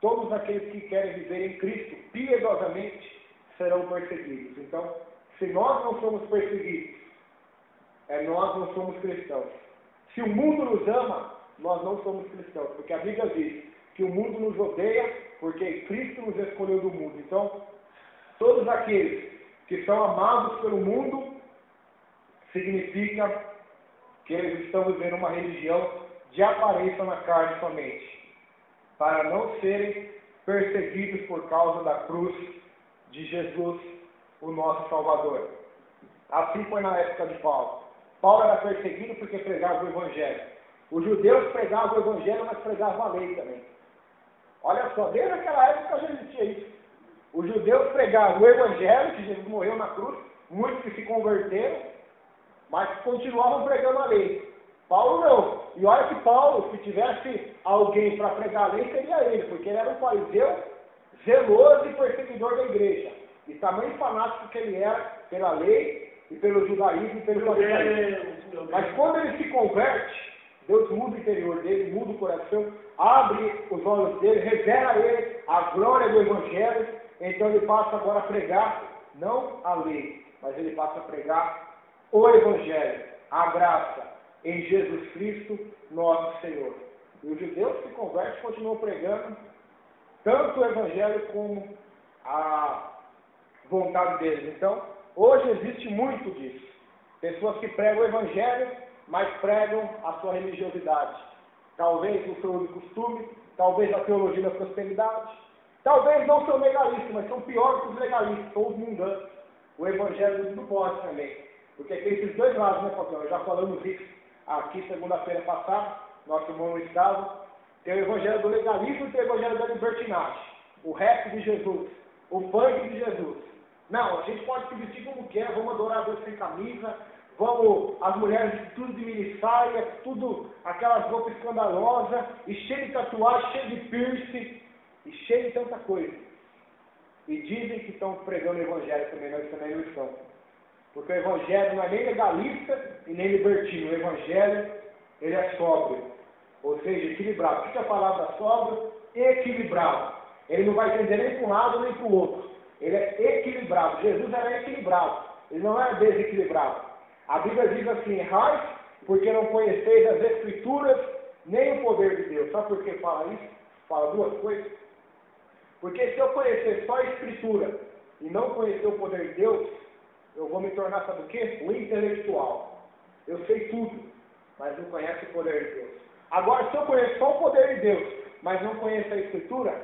todos aqueles que querem viver em Cristo piedosamente serão perseguidos. Então, se nós não somos perseguidos, nós não somos cristãos. Se o mundo nos ama, nós não somos cristãos. Porque a Bíblia diz que o mundo nos odeia porque Cristo nos escolheu do mundo. Então, todos aqueles que são amados pelo mundo, significa que eles estão vivendo uma religião de aparência na carne somente, para não serem perseguidos por causa da cruz de Jesus, o nosso Salvador. Assim foi na época de Paulo. Paulo era perseguido porque pregava o Evangelho. Os judeus pregavam o Evangelho, mas pregavam a lei também. Olha só, desde aquela época já existia isso. Os judeus pregavam o Evangelho, que Jesus morreu na cruz, muitos que se converteram, mas continuavam pregando a lei. Paulo não. E olha que Paulo, se tivesse alguém para pregar a lei, seria ele, porque ele era um fariseu zeloso e perseguidor da igreja. E tamanho fanático que ele era pela lei e pelo judaísmo e pelo farisaísmo. Mas quando ele se converte, Deus muda o interior dele, muda o coração, abre os olhos dele, revela a ele a glória do Evangelho. Então ele passa agora a pregar, não a lei, mas ele passa a pregar o Evangelho, a graça em Jesus Cristo, nosso Senhor. E os judeus se convertem e continuam pregando tanto o Evangelho como a vontade deles. Então, hoje existe muito disso. Pessoas que pregam o Evangelho, mas pregam a sua religiosidade. Talvez o seu uso e costume, talvez a teologia da prosperidade. Talvez não são legalistas, mas são piores que os legalistas, são os mundanos. O Evangelho não pode também. Porque tem esses dois lados, né, pastor? Nós já falamos isso aqui segunda-feira passada, nosso irmão não estava. Tem o Evangelho do legalismo e tem o Evangelho da libertinagem. O rap de Jesus, o funk de Jesus. Não, a gente pode se vestir como quer, vamos adorar a Deus sem camisa, vamos, as mulheres tudo de mini saia, tudo, aquelas roupas escandalosas, e cheio de tatuagem, cheio de piercing, e cheio de tanta coisa. E dizem que estão pregando o Evangelho também, nós também não estamos. Porque o Evangelho não é nem legalista e nem libertino. O Evangelho, ele é sóbrio, ou seja, equilibrado. O que é a palavra sóbrio? Equilibrado. Ele não vai entender nem para um lado nem para o outro. Ele é equilibrado. Jesus era equilibrado. Ele não era desequilibrado. A Bíblia diz assim: errais porque não conheceis as Escrituras nem o poder de Deus. Sabe por que fala isso? Fala duas coisas. Porque se eu conhecer só a Escritura e não conhecer o poder de Deus, eu vou me tornar, sabe o quê? Um intelectual. Eu sei tudo, mas não conheço o poder de Deus. Agora, se eu conheço só o poder de Deus, mas não conheço a Escritura,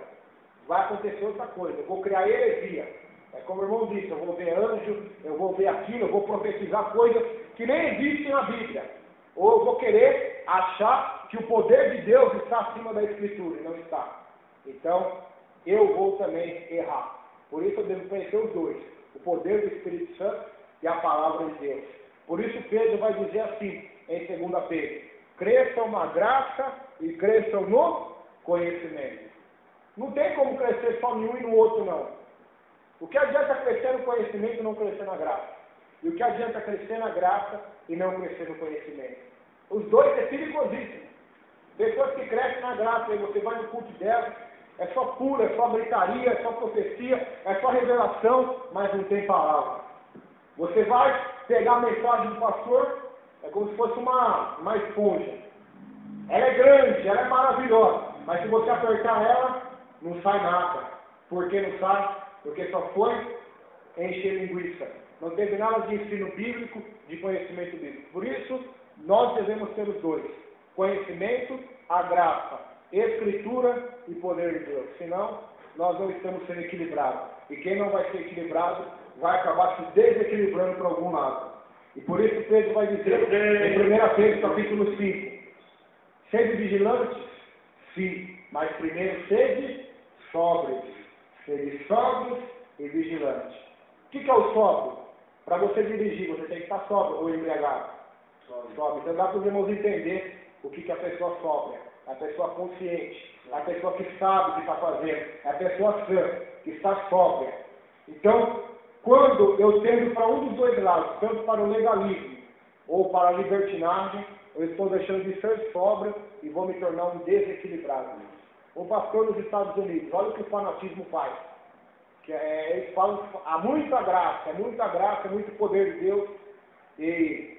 vai acontecer outra coisa. Eu vou criar heresia. É como o irmão disse, eu vou ver anjo, eu vou ver aquilo, eu vou profetizar coisas que nem existem na Bíblia. Ou eu vou querer achar que o poder de Deus está acima da Escritura, e não está. Então, eu vou também errar. Por isso eu devo conhecer os dois, o poder do Espírito Santo e a palavra de Deus. Por isso Pedro vai dizer assim, em 2 Pedro, cresçam na graça e cresçam no conhecimento. Não tem como crescer só em um e no outro, não. O que adianta crescer no conhecimento e não crescer na graça? E o que adianta crescer na graça e não crescer no conhecimento? Os dois é perigosíssimo. Pessoas que crescem na graça, e você vai no culto delas, é só pura, é só gritaria, é só profecia, é só revelação, mas não tem palavra. Você vai pegar a mensagem do pastor, é como se fosse uma esponja. Ela é grande, ela é maravilhosa, mas se você apertar ela, não sai nada. Por que não sai? Porque só foi encher linguiça. Não teve nada de ensino bíblico, de conhecimento bíblico. Por isso, nós devemos ter os dois. Conhecimento, a graça. Escritura e poder de Deus. Senão, nós não estamos sendo equilibrados. E quem não vai ser equilibrado, vai acabar se desequilibrando para algum lado. E por isso Pedro vai dizer, em 1 Pedro capítulo 5, sede vigilantes, sim, mas primeiro sede sóbrios. Sede sóbrios e vigilantes. O que é o sóbrio? Para você dirigir, você tem que estar sóbrio ou embriagado. Sóbrio. Então dá para os irmãos entender o que é a pessoa sóbria. É a pessoa consciente, é a pessoa que sabe o que está fazendo, é a pessoa sã, que está sóbria. Então, quando eu tendo para um dos dois lados, tanto para o legalismo ou para a libertinagem, eu estou deixando de ser sóbrio e vou me tornar um desequilibrado. Um pastor nos Estados Unidos, olha o que o fanatismo faz. Eles falam, há muita graça, é muito poder de Deus. E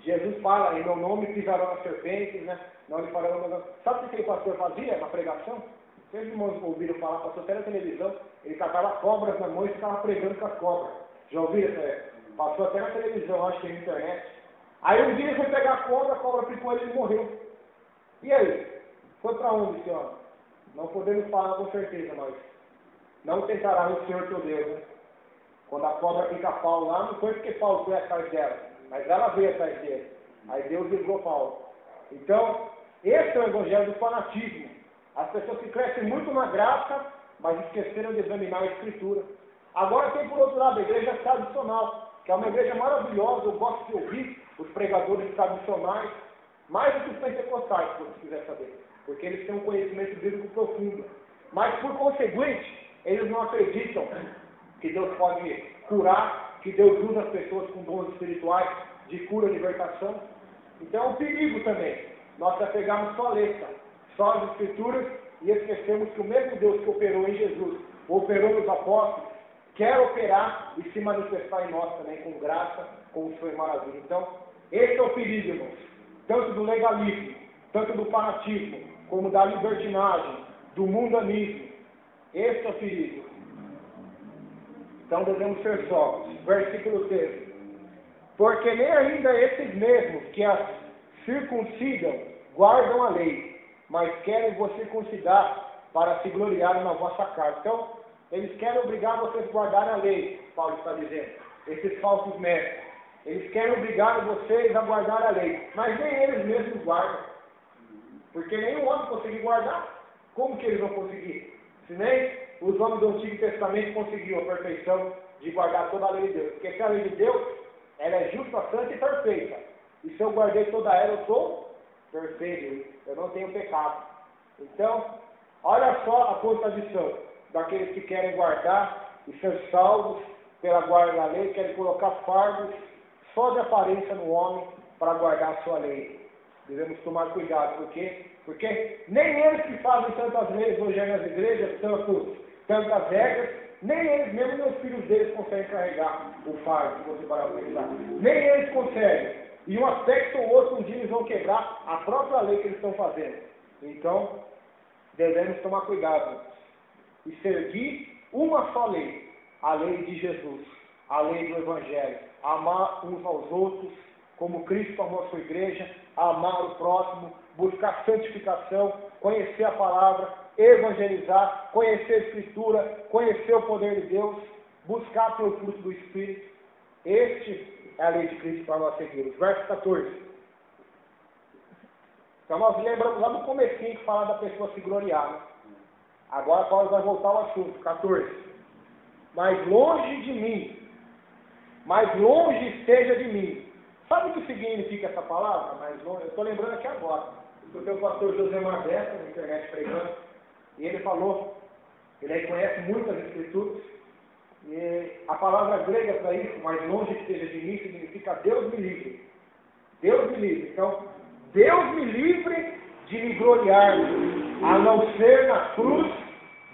Jesus fala, em meu nome pisarão as serpentes, né? Não lhe farão nada. Sabe o que aquele pastor fazia na pregação? Vocês irmãos ouviram falar, pastor até na televisão, ele catava cobras na mão e ficava pregando com as cobras. Já ouviram? Passou até na televisão, acho que na internet. Aí um dia ele foi pegar a cobra picou ele e morreu. E aí? Foi para onde, senhor? Não podemos falar com certeza, mas não tentará o Senhor teu Deus, né? Quando a cobra pica Paulo lá, não foi porque Paulo foi atrás dela, mas ela veio atrás dele. Aí Deus livrou Paulo. Então, esse é o evangelho do fanatismo. As pessoas que crescem muito na graça, mas esqueceram de examinar a Escritura. Agora tem, por outro lado, a igreja tradicional, que é uma igreja maravilhosa. Eu gosto de ouvir os pregadores tradicionais, mais do que os pentecostais, se você quiser saber, porque eles têm um conhecimento bíblico profundo. Mas, por conseguinte, eles não acreditam que Deus pode curar, que Deus usa as pessoas com dons espirituais de cura e libertação. Então é um perigo também nós se apegarmos só a letra, só as Escrituras, e esquecemos que o mesmo Deus que operou em Jesus, operou nos apóstolos, quer operar e se manifestar em nós também com graça, com sua maravilha. Então, esse é o perigo, irmãos, tanto do legalismo, tanto do fanatismo, como da libertinagem, do mundanismo. Esse é o perigo. Então devemos ser sóbrios. Versículo 13. Porque nem ainda esses mesmos que as circuncidam guardam a lei, mas querem vos circuncidar para se gloriarem na vossa carne. Então, eles querem obrigar vocês a guardar a lei, Paulo está dizendo. Esses falsos mestres. Eles querem obrigar vocês a guardar a lei, mas nem eles mesmos guardam. Porque nenhum homem conseguiu guardar. Como que eles vão conseguir? Se nem os homens do Antigo Testamento conseguiram a perfeição de guardar toda a lei de Deus. Porque se a lei de Deus, ela é justa, santa e perfeita. E se eu guardei toda ela, eu sou perfeito. Eu não tenho pecado. Então, olha só a contradição daqueles que querem guardar e ser salvos pela guarda da lei, querem colocar fardos só de aparência no homem para guardar a sua lei. Devemos tomar cuidado, porque nem eles que fazem tantas leis hoje nas igrejas, tantas regras, nem eles, mesmo meus filhos deles, conseguem carregar o fardo, se você parar para pensar. Nem eles conseguem. E um aspecto ou outro, um dia eles vão quebrar a própria lei que eles estão fazendo. Então, devemos tomar cuidado. e seguir uma só lei, a lei de Jesus, a lei do Evangelho, amar uns aos outros, como Cristo amou a sua igreja, amar o próximo, buscar santificação, conhecer a palavra, evangelizar, conhecer a Escritura, conhecer o poder de Deus, buscar pelo fruto do Espírito. Este é a lei de Cristo para nós seguirmos. Verso 14. Então nós lembramos lá no comecinho que fala da pessoa se gloriar. Né? Agora Paulo vai voltar ao assunto. 14. Mas longe de mim, mais longe esteja de mim. Sabe o que significa essa palavra? Mais longe? Eu estou lembrando aqui agora. Eu tenho o pastor José Marbeca na internet pregando, e ele falou, ele aí conhece muitas escrituras, e a palavra grega para isso, mais longe esteja de mim, significa Deus me livre. Deus me livre. Então, Deus me livre de me gloriar, a não ser na cruz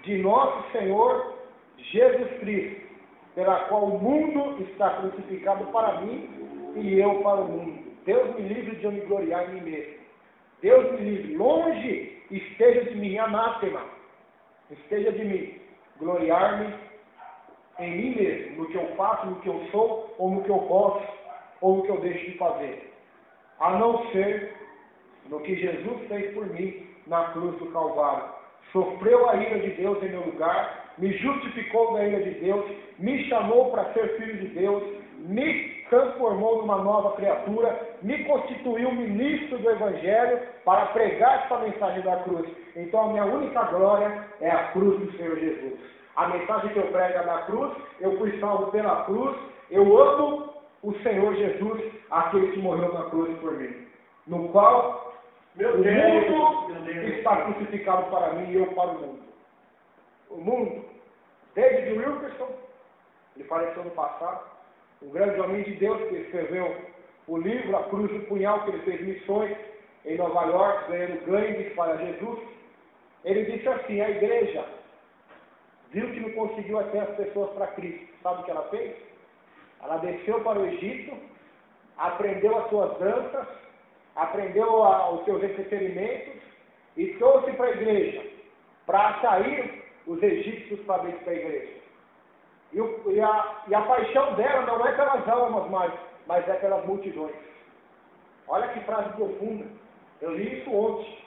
de nosso Senhor Jesus Cristo, pela qual o mundo está crucificado para mim e eu para o mundo. Deus me livre de eu me gloriar em mim mesmo. Deus me livre, longe esteja de mim, anátema, esteja de mim, gloriar-me em mim mesmo, no que eu faço, no que eu sou, ou no que eu posso, ou no que eu deixo de fazer. A não ser no que Jesus fez por mim na cruz do Calvário. Sofreu a ira de Deus em meu lugar, me justificou da ira de Deus, me chamou para ser filho de Deus, me transformou numa nova criatura, me constituiu ministro do Evangelho para pregar essa mensagem da cruz. Então a minha única glória é a cruz do Senhor Jesus. A mensagem que eu prego é na cruz, eu fui salvo pela cruz, eu amo o Senhor Jesus, aquele que morreu na cruz por mim, no qual o mundo está crucificado para mim e eu para o mundo. O mundo, David Wilkerson, ele faleceu no passado, um grande homem de Deus que escreveu o livro A Cruz do Punhal, que ele fez missões em Nova York, ganhando gangues para Jesus. Ele disse assim, a igreja viu que não conseguiu até as pessoas para Cristo. Sabe o que ela fez? Ela desceu para o Egito, aprendeu as suas danças, aprendeu os seus entretenimentos e trouxe para a igreja, para atrair os egípcios para dentro da igreja. E a paixão dela não é pelas almas mas é pelas multidões. Olha que frase profunda. Eu li isso ontem.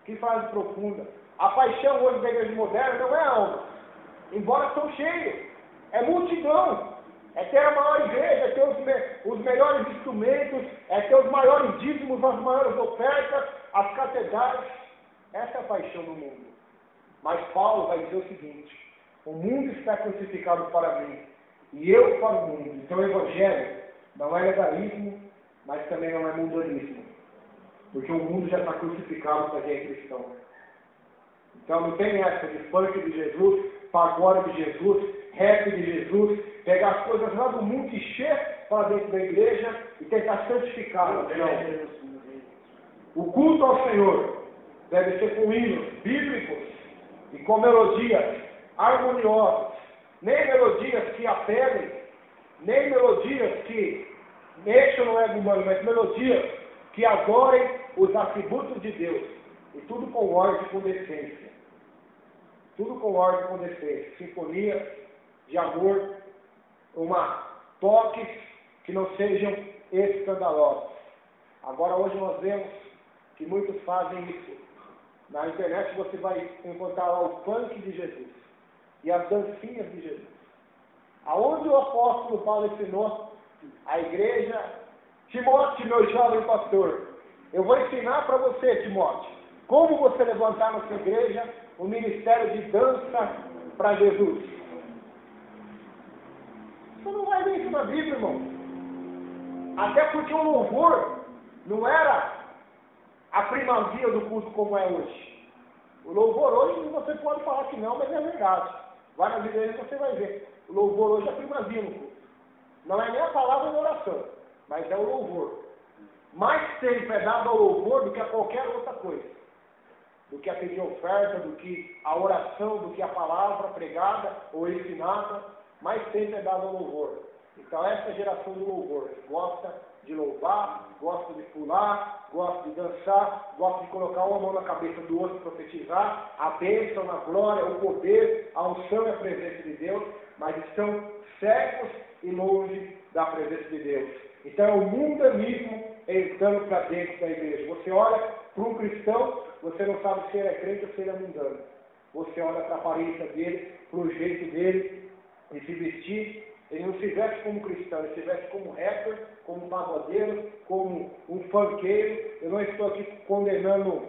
Que frase profunda. A paixão hoje da igreja moderna não é alma, embora são cheios. É multidão. É ter a maior igreja, é ter os melhores instrumentos, é ter os maiores dízimos, as maiores ofertas, as catedrais. Essa é a paixão do mundo. Mas Paulo vai dizer o seguinte, o mundo está crucificado para mim, e eu para o mundo. Então o Evangelho não é legalismo, mas também não é mundanismo. Porque o mundo já está crucificado para quem é cristão. Então não tem essa de funk de Jesus, pagode de Jesus, rap de Jesus, pegar as coisas lá do mundo e encher para dentro da igreja e tentar santificar. Não. O culto ao Senhor deve ser com hinos bíblicos e com melodias harmoniosas, nem melodias que apelem, nem melodias que mexam no ego humano, mas melodias que adorem os atributos de Deus. E tudo com ordem e com decência. Tudo com ordem e com decência. Sinfonia de amor, toques que não sejam escandalosos. Agora hoje nós vemos que muitos fazem isso. Na internet você vai encontrar lá o funk de Jesus e as dancinhas de Jesus. Aonde o apóstolo Paulo ensinou a igreja, Timóteo, meu jovem pastor, eu vou ensinar para você, Timóteo, como você levantar na sua igreja o ministério de dança para Jesus. Você não vai ver isso na Bíblia, irmão. Até porque o louvor não era a primazia do culto como é hoje. O louvor hoje, você pode falar que não, mas é verdade. Vai nas igrejas e você vai ver. O louvor hoje é a primazia no culto. Não é nem a palavra de oração, mas é o louvor. Mais tempo é dado ao louvor do que a qualquer outra coisa. Do que a pedir oferta, do que a oração, do que a palavra pregada ou ensinada. Mais tempo é dado ao louvor. Então essa é a geração do louvor. Gosta de louvar, gosta de pular, gosta de dançar, gosta de colocar uma mão na cabeça do outro e profetizar, a bênção, a glória, o poder, a unção e a presença de Deus, mas estão cegos e longe da presença de Deus. Então é o mundanismo entrando para dentro da igreja. Você olha para um cristão, você não sabe se ele é crente ou se ele é mundano. Você olha para a aparência dele, para o jeito dele de se vestir. Ele não se veste como cristão, ele se veste como rapper, como pagodeiro, como um funkeiro. Eu não estou aqui condenando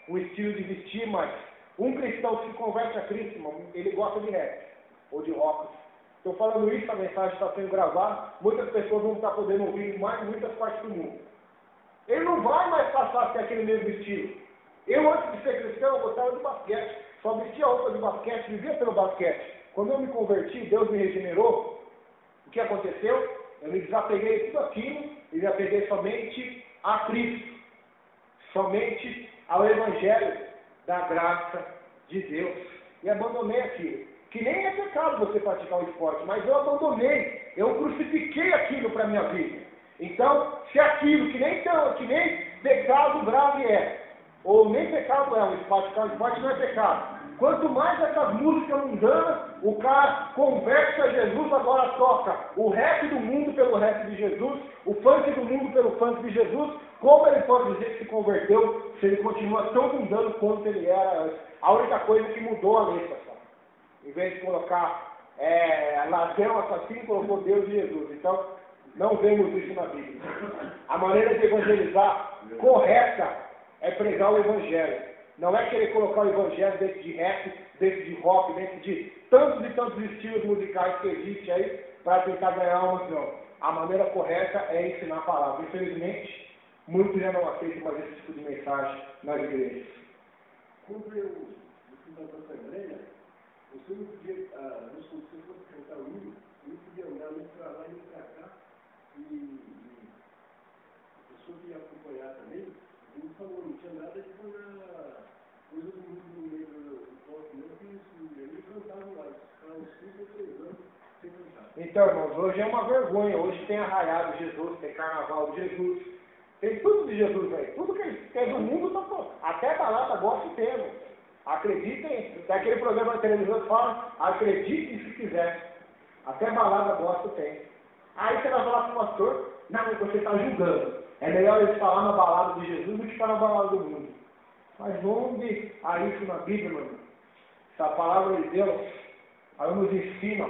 o estilo de vestir, mas um cristão que se converte a Cristo, ele gosta de rap ou de rock. Estou falando isso, a mensagem está sendo gravada, muitas pessoas vão estar podendo ouvir mais muitas partes do mundo. Ele não vai mais passar a ter aquele mesmo estilo. Eu, antes de ser cristão, eu gostava de basquete, só vestia roupa de basquete, vivia pelo basquete. Quando eu me converti, Deus me regenerou, o que aconteceu? Eu me desapeguei de tudo aquilo e me apeguei somente a Cristo, somente ao Evangelho da graça de Deus. E abandonei aquilo. Que nem é pecado você praticar o esporte, mas eu abandonei, eu crucifiquei aquilo para a minha vida. Então, se aquilo que nem pecado grave é, ou nem pecado é, praticar o esporte não é pecado. Quanto mais essas músicas mundanas, o cara converte a Jesus, agora toca o rap do mundo pelo rap de Jesus, o funk do mundo pelo funk de Jesus, como ele pode dizer que se converteu se ele continua tão mundano quanto ele era antes? A única coisa que mudou a letra, só. Em vez de colocar ladrão, assassino, colocou Deus e Jesus. Então, não vemos isso na Bíblia. A maneira de evangelizar correta é pregar o Evangelho. Não é querer colocar o Evangelho dentro de rap, dentro de rock, dentro de tantos e tantos estilos musicais que existem aí para tentar ganhar almas, não. A maneira correta é ensinar a palavra. Infelizmente, muitos já não aceitam mais esse tipo de mensagem nas igrejas. Quando eu fui para a Assembleia, você não podia, se você fosse cantar o hino, não podia andar nem para lá nem para cá. E a pessoa que ia acompanhar também, ele falou, não tinha nada de mandar coisa do mundo no meio do palco, não, que eles cantavam lá, ficavam 5 ou 3 anos sem cantar. Então, irmãos, hoje é uma vergonha. Hoje tem arraiado de Jesus, tem carnaval de Jesus, tem tudo de Jesus, velho. Tudo que é do mundo, tá, até balada gosta temos. Acreditem, tem aquele programa na televisão que fala, acreditem se quiser. Até balada gosta tem. Aí você vai falar para o pastor, não, você está julgando. É melhor ele falar na balada de Jesus do que estar na balada do mundo. Mas onde há isso na Bíblia, meu irmão? Essa palavra de Deus, ela nos ensina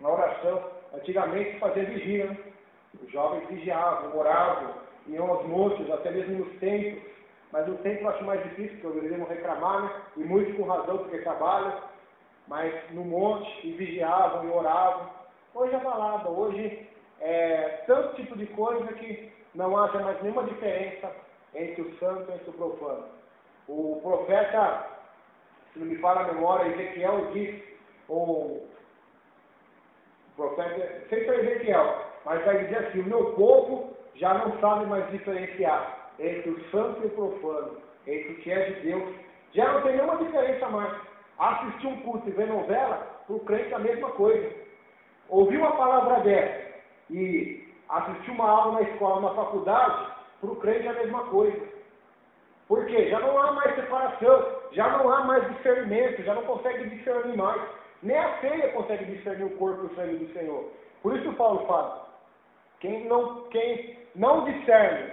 na oração. Antigamente fazia vigília, né? Os jovens vigiavam, oravam, iam aos montes, até mesmo nos templos. Mas no templo eu acho mais difícil, porque eles iam reclamar, né? E muitos com razão, porque trabalham. Mas no monte, e vigiavam, e oravam. Hoje é balada, hoje é tanto tipo de coisa que não haja mais nenhuma diferença entre o santo e entre o profano. O profeta, se não me falha a memória, Ezequiel diz, o profeta, sei se é Ezequiel, mas vai dizer assim, o meu povo já não sabe mais diferenciar entre o santo e o profano, entre o que é de Deus. Já não tem nenhuma diferença mais. Assistir um culto e ver novela, para o crente é a mesma coisa. Ouvir uma palavra dessa e assistir uma aula na escola, na faculdade, para o crente é a mesma coisa. Por quê? Já não há mais separação, já não há mais discernimento, já não consegue discernir mais. Nem a ceia consegue discernir o corpo e o sangue do Senhor. Por isso Paulo fala, quem não discerne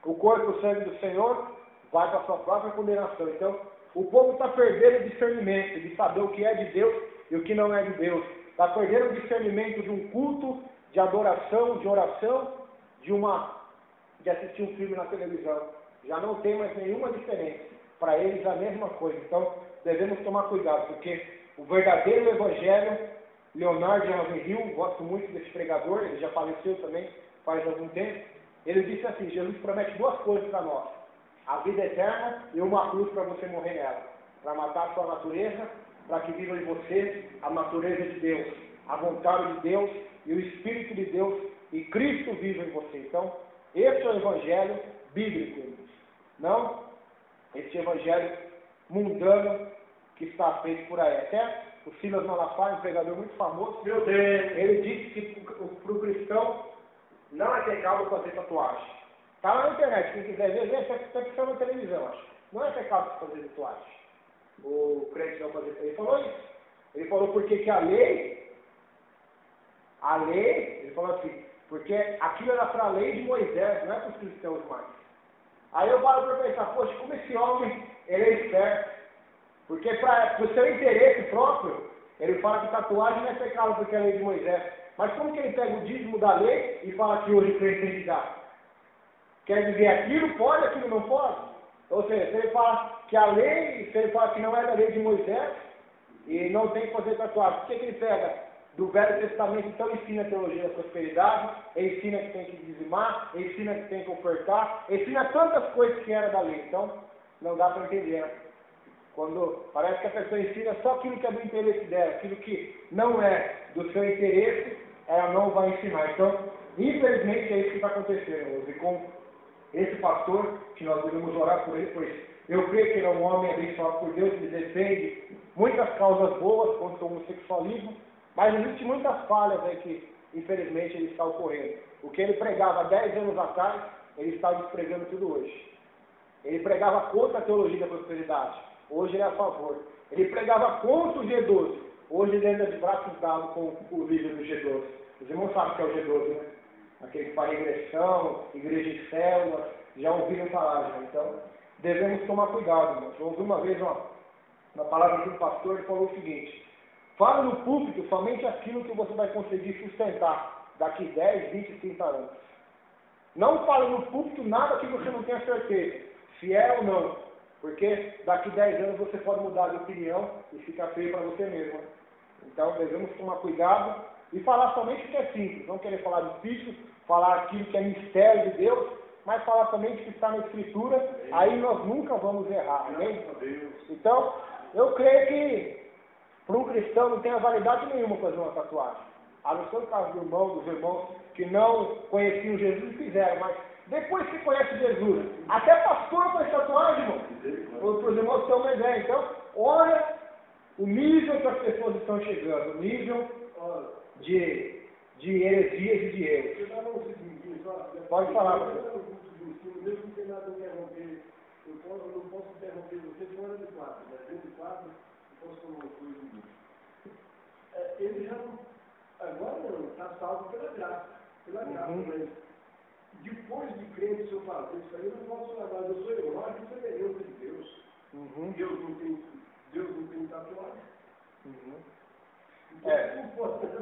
o corpo e o sangue do Senhor, vai para a sua própria condenação. Então, o povo está perdendo o discernimento de saber o que é de Deus e o que não é de Deus. Está perdendo o discernimento de um culto, de adoração, de oração, de assistir um filme na televisão. Já não tem mais nenhuma diferença. Para eles a mesma coisa. Então, devemos tomar cuidado, porque o verdadeiro evangelho, Leonardo de Ravenhill, gosto muito desse pregador, ele já faleceu também faz algum tempo, ele disse assim, Jesus promete duas coisas para nós, a vida eterna e uma cruz para você morrer nela, para matar a sua natureza, para que viva em você a natureza de Deus, a vontade de Deus e o Espírito de Deus e Cristo viva em você. Então, esse é o evangelho bíblico, irmãos. Não esse evangelho mundano que está feito por aí. Até o Silas Malafaia, um pregador muito famoso, ele disse que para o cristão Não é pecado fazer tatuagem. Está lá na internet, quem quiser ver, está pensando na televisão, acho. Não é pecado fazer tatuagem. O crente não fazer. Ele falou isso. Ele falou porque que a lei, ele falou assim, porque aquilo era para a lei de Moisés, não é para os cristãos mais. Aí eu paro para pensar, poxa, como esse homem, ele é esperto. Porque para o seu interesse próprio, ele fala que tatuagem não é pecado porque é a lei de Moisés. Mas como que ele pega o dízimo da lei e fala que hoje o crente tem que dar? Quer dizer, aquilo pode, aquilo não pode? Ou seja, se ele fala que a lei, se ele fala que não é da lei de Moisés, e não tem que fazer tatuagem, por que ele pega do Velho Testamento, então ensina a teologia da prosperidade, ensina que tem que dizimar, ensina que tem que ofertar, ensina tantas coisas que era da lei. Então, não dá para entender, né? Quando parece que a pessoa ensina só aquilo que é do interesse dela, aquilo que não é do seu interesse, ela não vai ensinar. Então, infelizmente é isso que está acontecendo. E com esse pastor, que nós devemos orar por ele, pois eu creio que ele é um homem abençoado por Deus, que defende muitas causas boas contra o homossexualismo, mas existem muitas falhas aí que, infelizmente, ele está ocorrendo. O que ele pregava 10 anos atrás, ele está despregando tudo hoje. Ele pregava contra a teologia da prosperidade, hoje ele é a favor. Ele pregava contra o G12, hoje ele anda de braços dados com o líder do G12. Os irmãos sabem o que é o G12, né? Aquele que faz regressão, igreja de células, já ouviram falar, já. Então, devemos tomar cuidado, irmãos. Eu ouvi uma vez uma palavra de um pastor, ele falou o seguinte: fala no púlpito somente aquilo que você vai conseguir sustentar daqui 10, 20, 30 anos. Não fale no púlpito nada que você não tenha certeza, se é ou não, porque daqui 10 anos você pode mudar de opinião e ficar feio para você mesmo. Então devemos tomar cuidado e falar somente o que é simples, não querer falar difícil, falar aquilo que é mistério de Deus, mas falar somente o que está na Escritura, aí nós nunca vamos errar, amém? Então, eu creio que para um cristão não tem validade nenhuma fazer uma tatuagem. A não ser o caso dos irmãos que não conheciam Jesus e fizeram, mas depois que conhece Jesus, até pastor faz tatuagem, irmão, para os irmãos terem uma ideia. Então, olha o nível que as pessoas estão chegando, o nível de heresias e de erros. Pode falar, pastor. Mesmo que nada interromper, eu não posso interromper você fora de quadro, mas dentro de quadro, eu posso falar uma coisa do ele já não, agora não, está salvo pela graça, mas depois de crente, se eu fazer isso aí, eu não posso falar, eu sou herói de semelhança de Deus. Deus não tem tatuagem. Então, não pode fazer,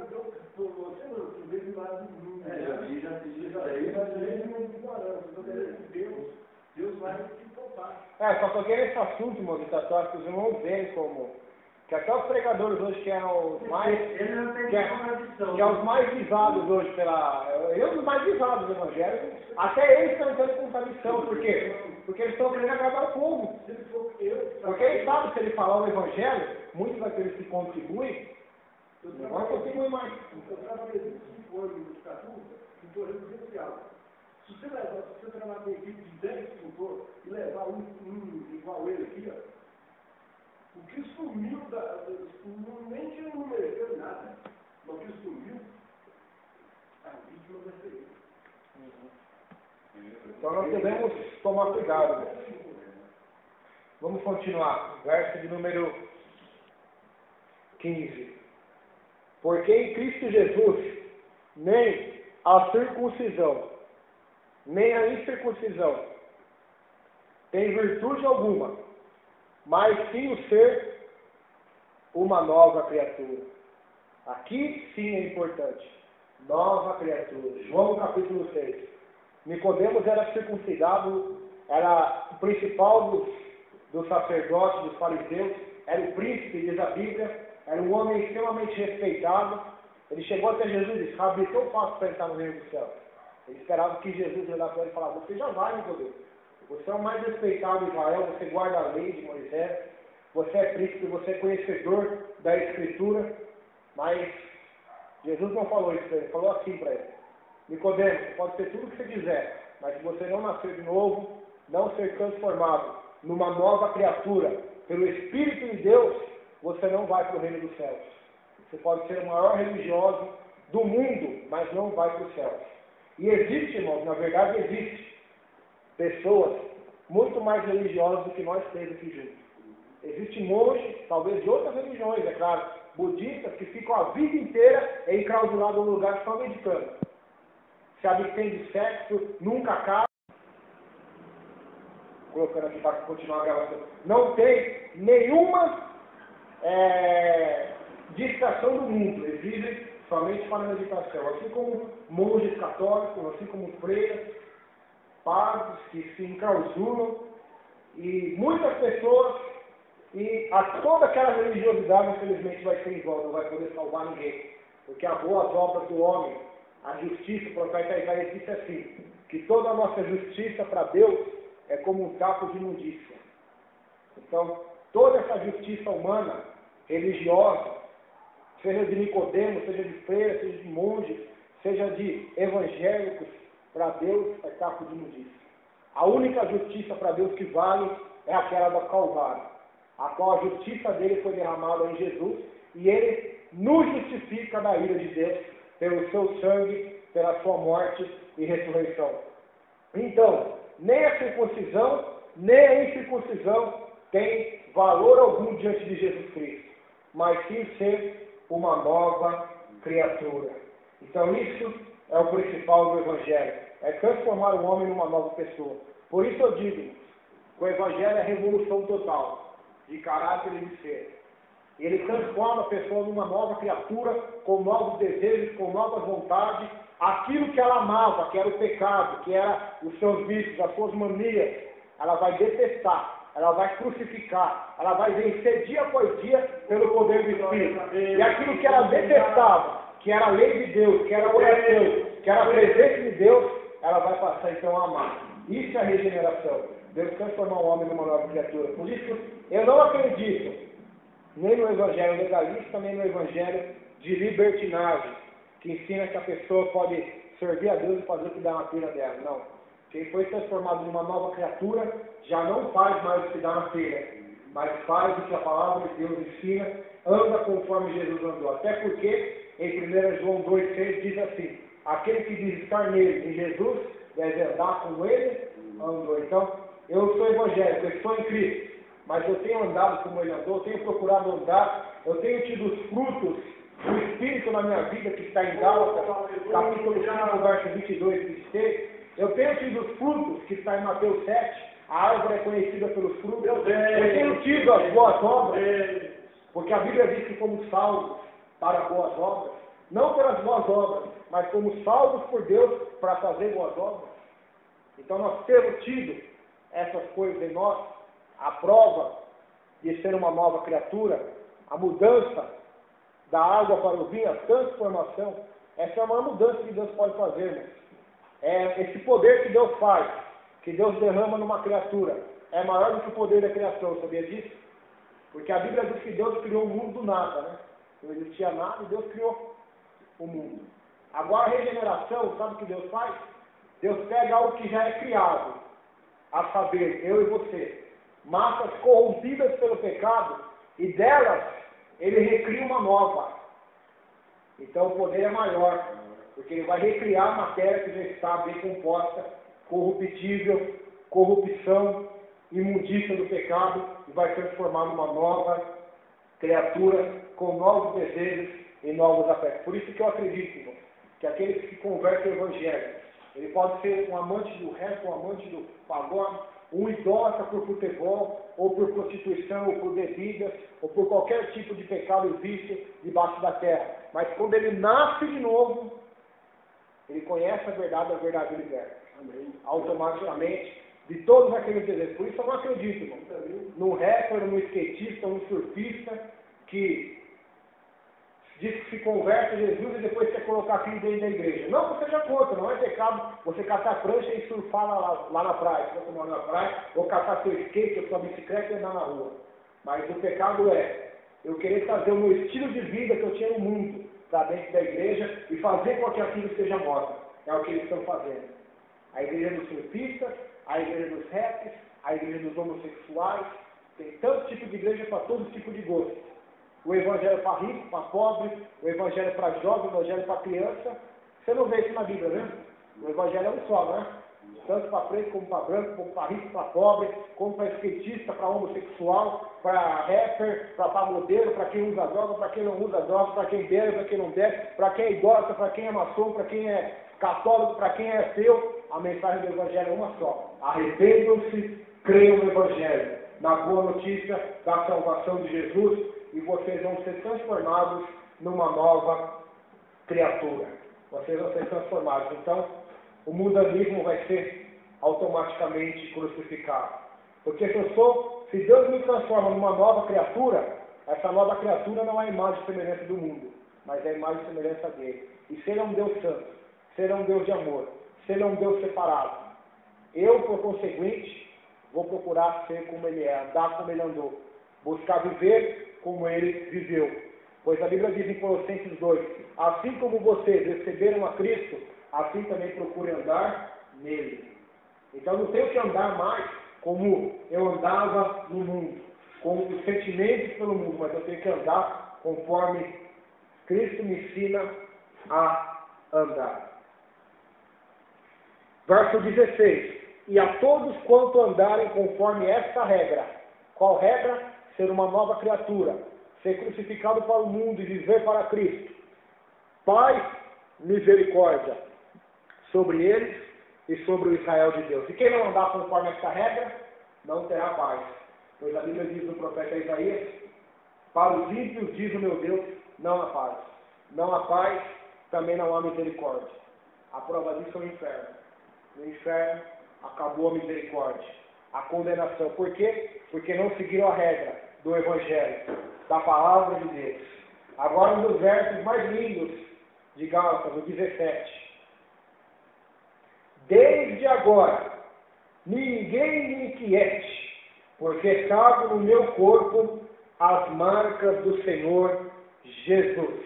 você não, você vê de lado do mundo. Eu já fiz isso aí, mas ele não é ignorância, então Deus vai te poupar. Só toquei nesse assunto, irmão, de tatuagem, que os irmãos veem como que até os pregadores hoje que eram os mais que é os mais visados hoje ele é um dos mais visados do evangelho, até eles estão entrando com tradição, por quê? Porque eles estão querendo agradar o povo, porque eles sabem que se ele falar o evangelho, muitos daqueles que contribuem não vão contribuir mais. Eu trabalhei 25 anos no Catu, pintor residencial. Se você trabalhar com equipe de 10 pintores e levar um igual ele aqui, ó, o que sumiu nem tinha não mereceu nada, mas o que sumiu, a vítima vai ser ele. Então nós devemos tomar cuidado. Vamos continuar. Verso de número 15. Porque em Cristo Jesus, nem a circuncisão, nem a incircuncisão tem virtude alguma, mas sim o ser uma nova criatura. Aqui sim é importante. Nova criatura. João capítulo 6. Nicodemos era circuncidado, era o principal dos sacerdotes, dos fariseus, era o príncipe, diz a Bíblia, era um homem extremamente respeitado. Ele chegou até Jesus e disse: Rabi, o que eu faço para entrar no reino do céu? Ele esperava que Jesus olhasse para ele e falasse: você já vai, Nicodemos. Você é o mais respeitado de Israel, você guarda a lei de Moisés, você é príncipe, você é conhecedor da Escritura. Mas Jesus não falou isso para ele, falou assim para ele: Nicodemos, pode ser tudo o que você quiser, mas se você não nascer de novo, não ser transformado numa nova criatura pelo Espírito de Deus, você não vai para o reino dos céus. Você pode ser o maior religioso do mundo, mas não vai para os céus. E existe, irmãos, na verdade existe pessoas muito mais religiosas do que nós três aqui juntos. Existem monges, talvez de outras religiões, é claro, budistas, que ficam a vida inteira enclausurados num lugar só meditando. Se abstêm de sexo, nunca casam. Colocando aqui para continuar a gravação. Não tem nenhuma distração do mundo. Eles vivem somente para a meditação. Assim como monges católicos, assim como freiras, padres que se enclausuram, e muitas pessoas, e toda aquela religiosidade, infelizmente, vai ser em vão, não vai poder salvar ninguém. Porque as boas obras do homem, a justiça, o profeta Isaías disse assim, que toda a nossa justiça para Deus é como um tapo de imundícia. Então, toda essa justiça humana, religiosa, seja de Nicodemo, seja de freiras, seja de monges, seja de evangélicos, para Deus é tapo de imundícia. A única justiça para Deus que vale é aquela da Calvário, a qual a justiça dele foi derramada em Jesus, e ele nos justifica da ira de Deus, pelo seu sangue, pela sua morte e ressurreição. Então, nem a circuncisão, nem a incircuncisão tem valor algum diante de Jesus Cristo, mas sim ser uma nova criatura. Então, isso é o principal do Evangelho, é transformar o homem numa nova pessoa. Por isso eu digo, que o Evangelho é a revolução total, de caráter e de ser. Ele transforma a pessoa numa nova criatura, com novos desejos, com novas vontades. Aquilo que ela amava, que era o pecado, que era os seus vícios, as suas manias, ela vai detestar, ela vai crucificar, ela vai vencer dia após dia pelo poder do Espírito. E aquilo que ela detestava, que era a lei de Deus, que era a oração, que era a presença de Deus, ela vai passar então a amar. Isso é a regeneração. Deus transformar o homem numa nova criatura. Por isso, eu não acredito nem no evangelho legalista, nem no evangelho de libertinagem, que ensina que a pessoa pode servir a Deus e fazer o que dá na pena dela. Não. Quem foi transformado numa nova criatura já não faz mais o que dá na pena, mas faz o que a palavra de Deus ensina, anda conforme Jesus andou. Até porque, em 1 João 2,6 diz assim, aquele que diz estar nele, em Jesus, deve andar com ele, andou. Então, eu sou evangélico, eu estou em Cristo, mas eu tenho andado como ele andou, eu tenho procurado andar, eu tenho tido os frutos do Espírito na minha vida, que está em Gálatas, capítulo 5, verso 22 e 26. Eu tenho tido os frutos, que está em Mateus 7, a árvore é conhecida pelos frutos. Eu tenho tido as boas obras, porque a Bíblia diz que fomos salvos para boas obras, não pelas boas obras, mas fomos salvos por Deus para fazer boas obras. Então nós temos tido essas coisas em nós, a prova de ser uma nova criatura, a mudança da água para o vinho, a transformação. Essa é uma mudança que Deus pode fazer, irmãos. Esse poder que Deus faz, que Deus derrama numa criatura, é maior do que o poder da criação, sabia disso? Porque a Bíblia diz que Deus criou o mundo do nada, né? Não existia nada e Deus criou o mundo. Agora a regeneração, sabe o que Deus faz? Deus pega algo que já é criado, a saber, eu e você, massas corrompidas pelo pecado, e delas ele recria uma nova. Então o poder é maior, porque ele vai recriar a matéria que já está bem composta, corruptível, corrupção, imundícia do pecado, e vai transformar numa nova criatura, com novos desejos e novos afetos. Por isso que eu acredito, irmão, que aquele que se converte ao Evangelho, ele pode ser um amante do rap, um amante do pagode, um idólatra por futebol, ou por prostituição, ou por bebidas, ou por qualquer tipo de pecado e vício debaixo da terra. Mas quando ele nasce de novo, ele conhece a verdade o liberta. Automaticamente, de todos aqueles desejos. Por isso eu não acredito, irmão, num rapper, num skatista, num surfista, que diz que se converte a Jesus e depois quer colocar aquilo dentro da igreja. Não que seja contra, não é pecado você catar prancha e surfar lá na praia, se você mora na praia, ou catar seu skate ou sua bicicleta e andar na rua. Mas o pecado é eu querer trazer o meu estilo de vida que eu tinha no mundo para dentro da igreja e fazer com que aquilo seja moda. É o que eles estão fazendo. A igreja dos surfistas, a igreja dos raps, a igreja dos homossexuais, tem tanto tipo de igreja para todo tipo de gosto. O evangelho para rico, para pobre, o evangelho para jovem, o evangelho para criança. Você não vê isso na Bíblia, né? O evangelho é um só, né? Tanto para preto, como para branco, como para rico, para pobre, como para skatista, para homossexual, para rapper, para pagodeiro, para quem usa droga, para quem não usa droga, para quem bebe, para quem não bebe, para quem é idólatra, para quem é maçom, para quem é católico, para quem é ateu. A mensagem do evangelho é uma só. Arrependam-se, creiam no evangelho, na boa notícia da salvação de Jesus, e vocês vão ser transformados numa nova criatura. Vocês vão ser transformados. Então, o mundanismo vai ser automaticamente crucificado. Porque se Deus me transforma numa nova criatura, essa nova criatura não é a imagem e semelhança do mundo, mas é a imagem e semelhança dele. E se ele é um Deus santo, se ele é um Deus de amor, se ele é um Deus separado, eu, por conseguinte, vou procurar ser como ele é, andar como ele andou, buscar viver como ele viveu. Pois a Bíblia diz em Colossenses 2, assim como vocês receberam a Cristo, assim também procurem andar nele. Então não tenho que andar mais como eu andava no mundo, com os sentimentos pelo mundo, mas eu tenho que andar conforme Cristo me ensina a andar. Verso 16. E a todos quanto andarem conforme esta regra. Qual regra? Ser uma nova criatura, ser crucificado para o mundo e viver para Cristo. Paz, misericórdia sobre eles e sobre o Israel de Deus. E quem não andar conforme esta regra, não terá paz. Pois a Bíblia diz no profeta Isaías, para os ímpios diz o meu Deus, não há paz. Não há paz, também não há misericórdia. A prova disso é o inferno. No inferno acabou a misericórdia, a condenação. Por quê? Porque não seguiram a regra do Evangelho, da palavra de Deus. Agora um dos versos mais lindos de Gálatas, o 17. Desde agora, ninguém me inquiete, porque trago no meu corpo as marcas do Senhor Jesus.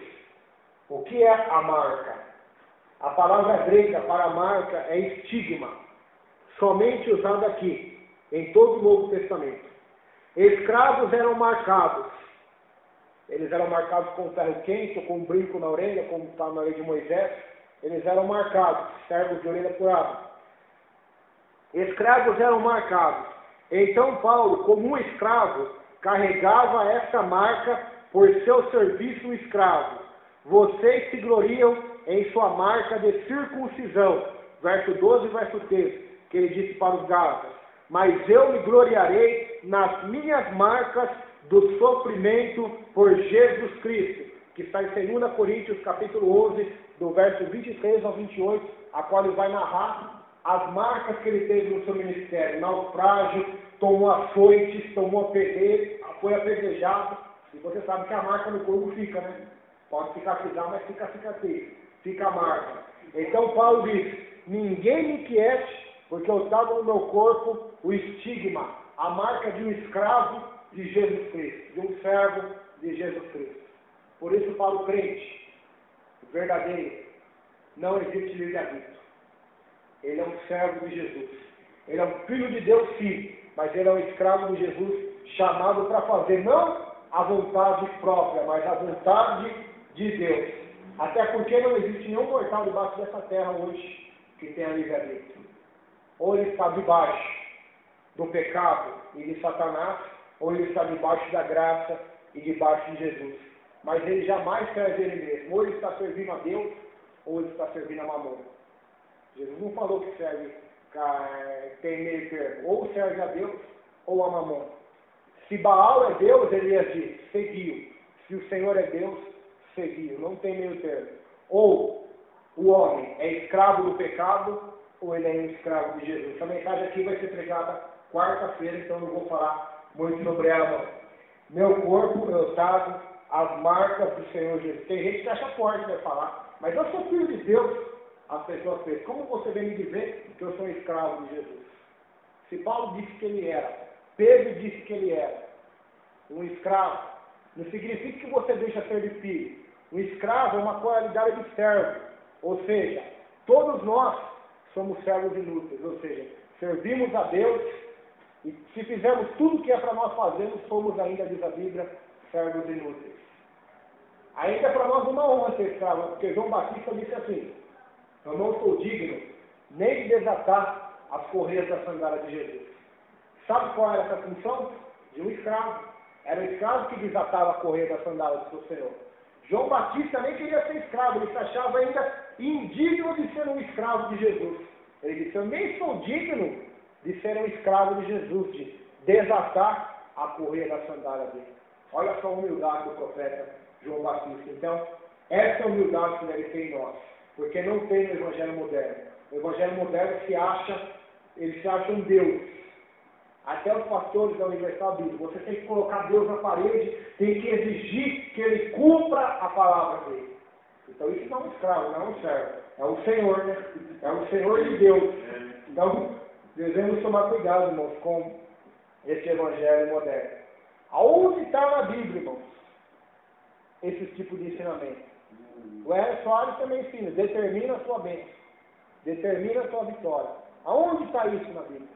O que é a marca? A palavra grega para marca é estigma, somente usada aqui, em todo o Novo Testamento. Escravos eram marcados. Eles eram marcados com ferro quente, ou com um brinco na orelha, como está na lei de Moisés. Eles eram marcados, servos de orelha furada. Escravos eram marcados. Então Paulo, como um escravo, carregava essa marca por seu serviço escravo. Vocês se gloriam em sua marca de circuncisão. Verso 12 e verso 13, que ele disse para os Gálatas. Mas eu me gloriarei nas minhas marcas do sofrimento por Jesus Cristo, que está em 2 Coríntios capítulo 11, do verso 23 ao 28, a qual ele vai narrar as marcas que ele teve no seu ministério. Naufrágio, tomou açoites, foi apedrejado, e você sabe que a marca no corpo fica, né? Pode cicatrizar, mas fica cicatriz, fica a marca. Então Paulo diz, ninguém me inquiete, porque eu trago no meu corpo o estigma, a marca de um escravo de Jesus Cristo, de um servo de Jesus Cristo. Por isso, para o crente verdadeiro, não existe livre-arbítrio. Ele é um servo de Jesus. Ele é um filho de Deus, sim, mas ele é um escravo de Jesus, chamado para fazer não a vontade própria, mas a vontade de Deus. Até porque não existe nenhum mortal debaixo dessa terra hoje que tenha livre-arbítrio. Ou ele está debaixo do pecado e de Satanás, ou ele está debaixo da graça e debaixo de Jesus. Mas ele jamais serve ele mesmo. Ou ele está servindo a Deus, ou ele está servindo a Mamon. Jesus não falou que tem meio termo. Ou serve a Deus, ou a Mamon. Se Baal é Deus, Elias diz, seguiu. Se o Senhor é Deus, seguiu. Não tem meio termo. Ou o homem é escravo do pecado, ou ele é um escravo de Jesus. Essa mensagem aqui vai ser pregada quarta-feira, então eu vou falar muito sobre ela. Meu corpo, eu trago as marcas do Senhor Jesus. Tem gente que acha forte de falar, mas eu sou filho de Deus. As pessoas pensam, como você vem me dizer que eu sou escravo de Jesus? Se Paulo disse que ele era, Pedro disse que ele era um escravo, não significa que você deixa ser de filho. Um escravo é uma qualidade de servo, ou seja, todos nós somos servos inúteis, ou seja, servimos a Deus e se fizermos tudo o que é para nós fazermos, somos ainda, diz a Bíblia, servos inúteis. Ainda é para nós uma honra ser escravo, porque João Batista disse assim, eu não sou digno nem de desatar as correias da sandália de Jesus. Sabe qual era essa função? De um escravo. Era o escravo que desatava a correia da sandália do seu Senhor. João Batista nem queria ser escravo, ele se achava ainda indigno de ser um escravo de Jesus. Ele disse, eu nem sou digno de ser um escravo de Jesus, de desatar a correia da sandália dele. Olha só a humildade do profeta João Batista. Então, essa é a humildade que deve ter em nós, porque não tem no Evangelho moderno. O Evangelho moderno eles se acham Deus. Até os pastores da Universal dizem, você tem que colocar Deus na parede, tem que exigir que Ele cumpra a palavra dele. Então isso não é um escravo, não é um servo. É o Senhor, né? É o Senhor de Deus. Então, devemos tomar cuidado, irmãos, com esse Evangelho moderno. Aonde está na Bíblia, irmãos, esse tipo de ensinamento? O Hélio Soares também ensina, determina a sua bênção, determina a sua vitória. Aonde está isso na Bíblia?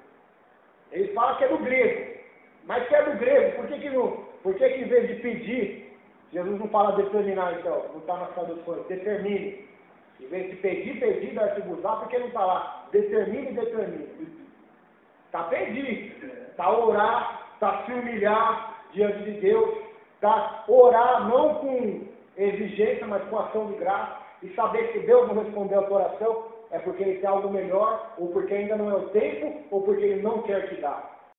Ele fala que é do grego. Mas se é do grego, por que em vez de pedir, Jesus não fala determinar então, não está nas traduções, determine. Em vez de pedir, dar-se-vos lá, por que não está lá? Determine. Está pedir, está orar, está se humilhar diante de Deus, está orar não com exigência, mas com ação de graça, e saber que Deus não respondeu a tua oração, é porque Ele tem algo melhor, ou porque ainda não é o tempo, ou porque Ele não quer te dar.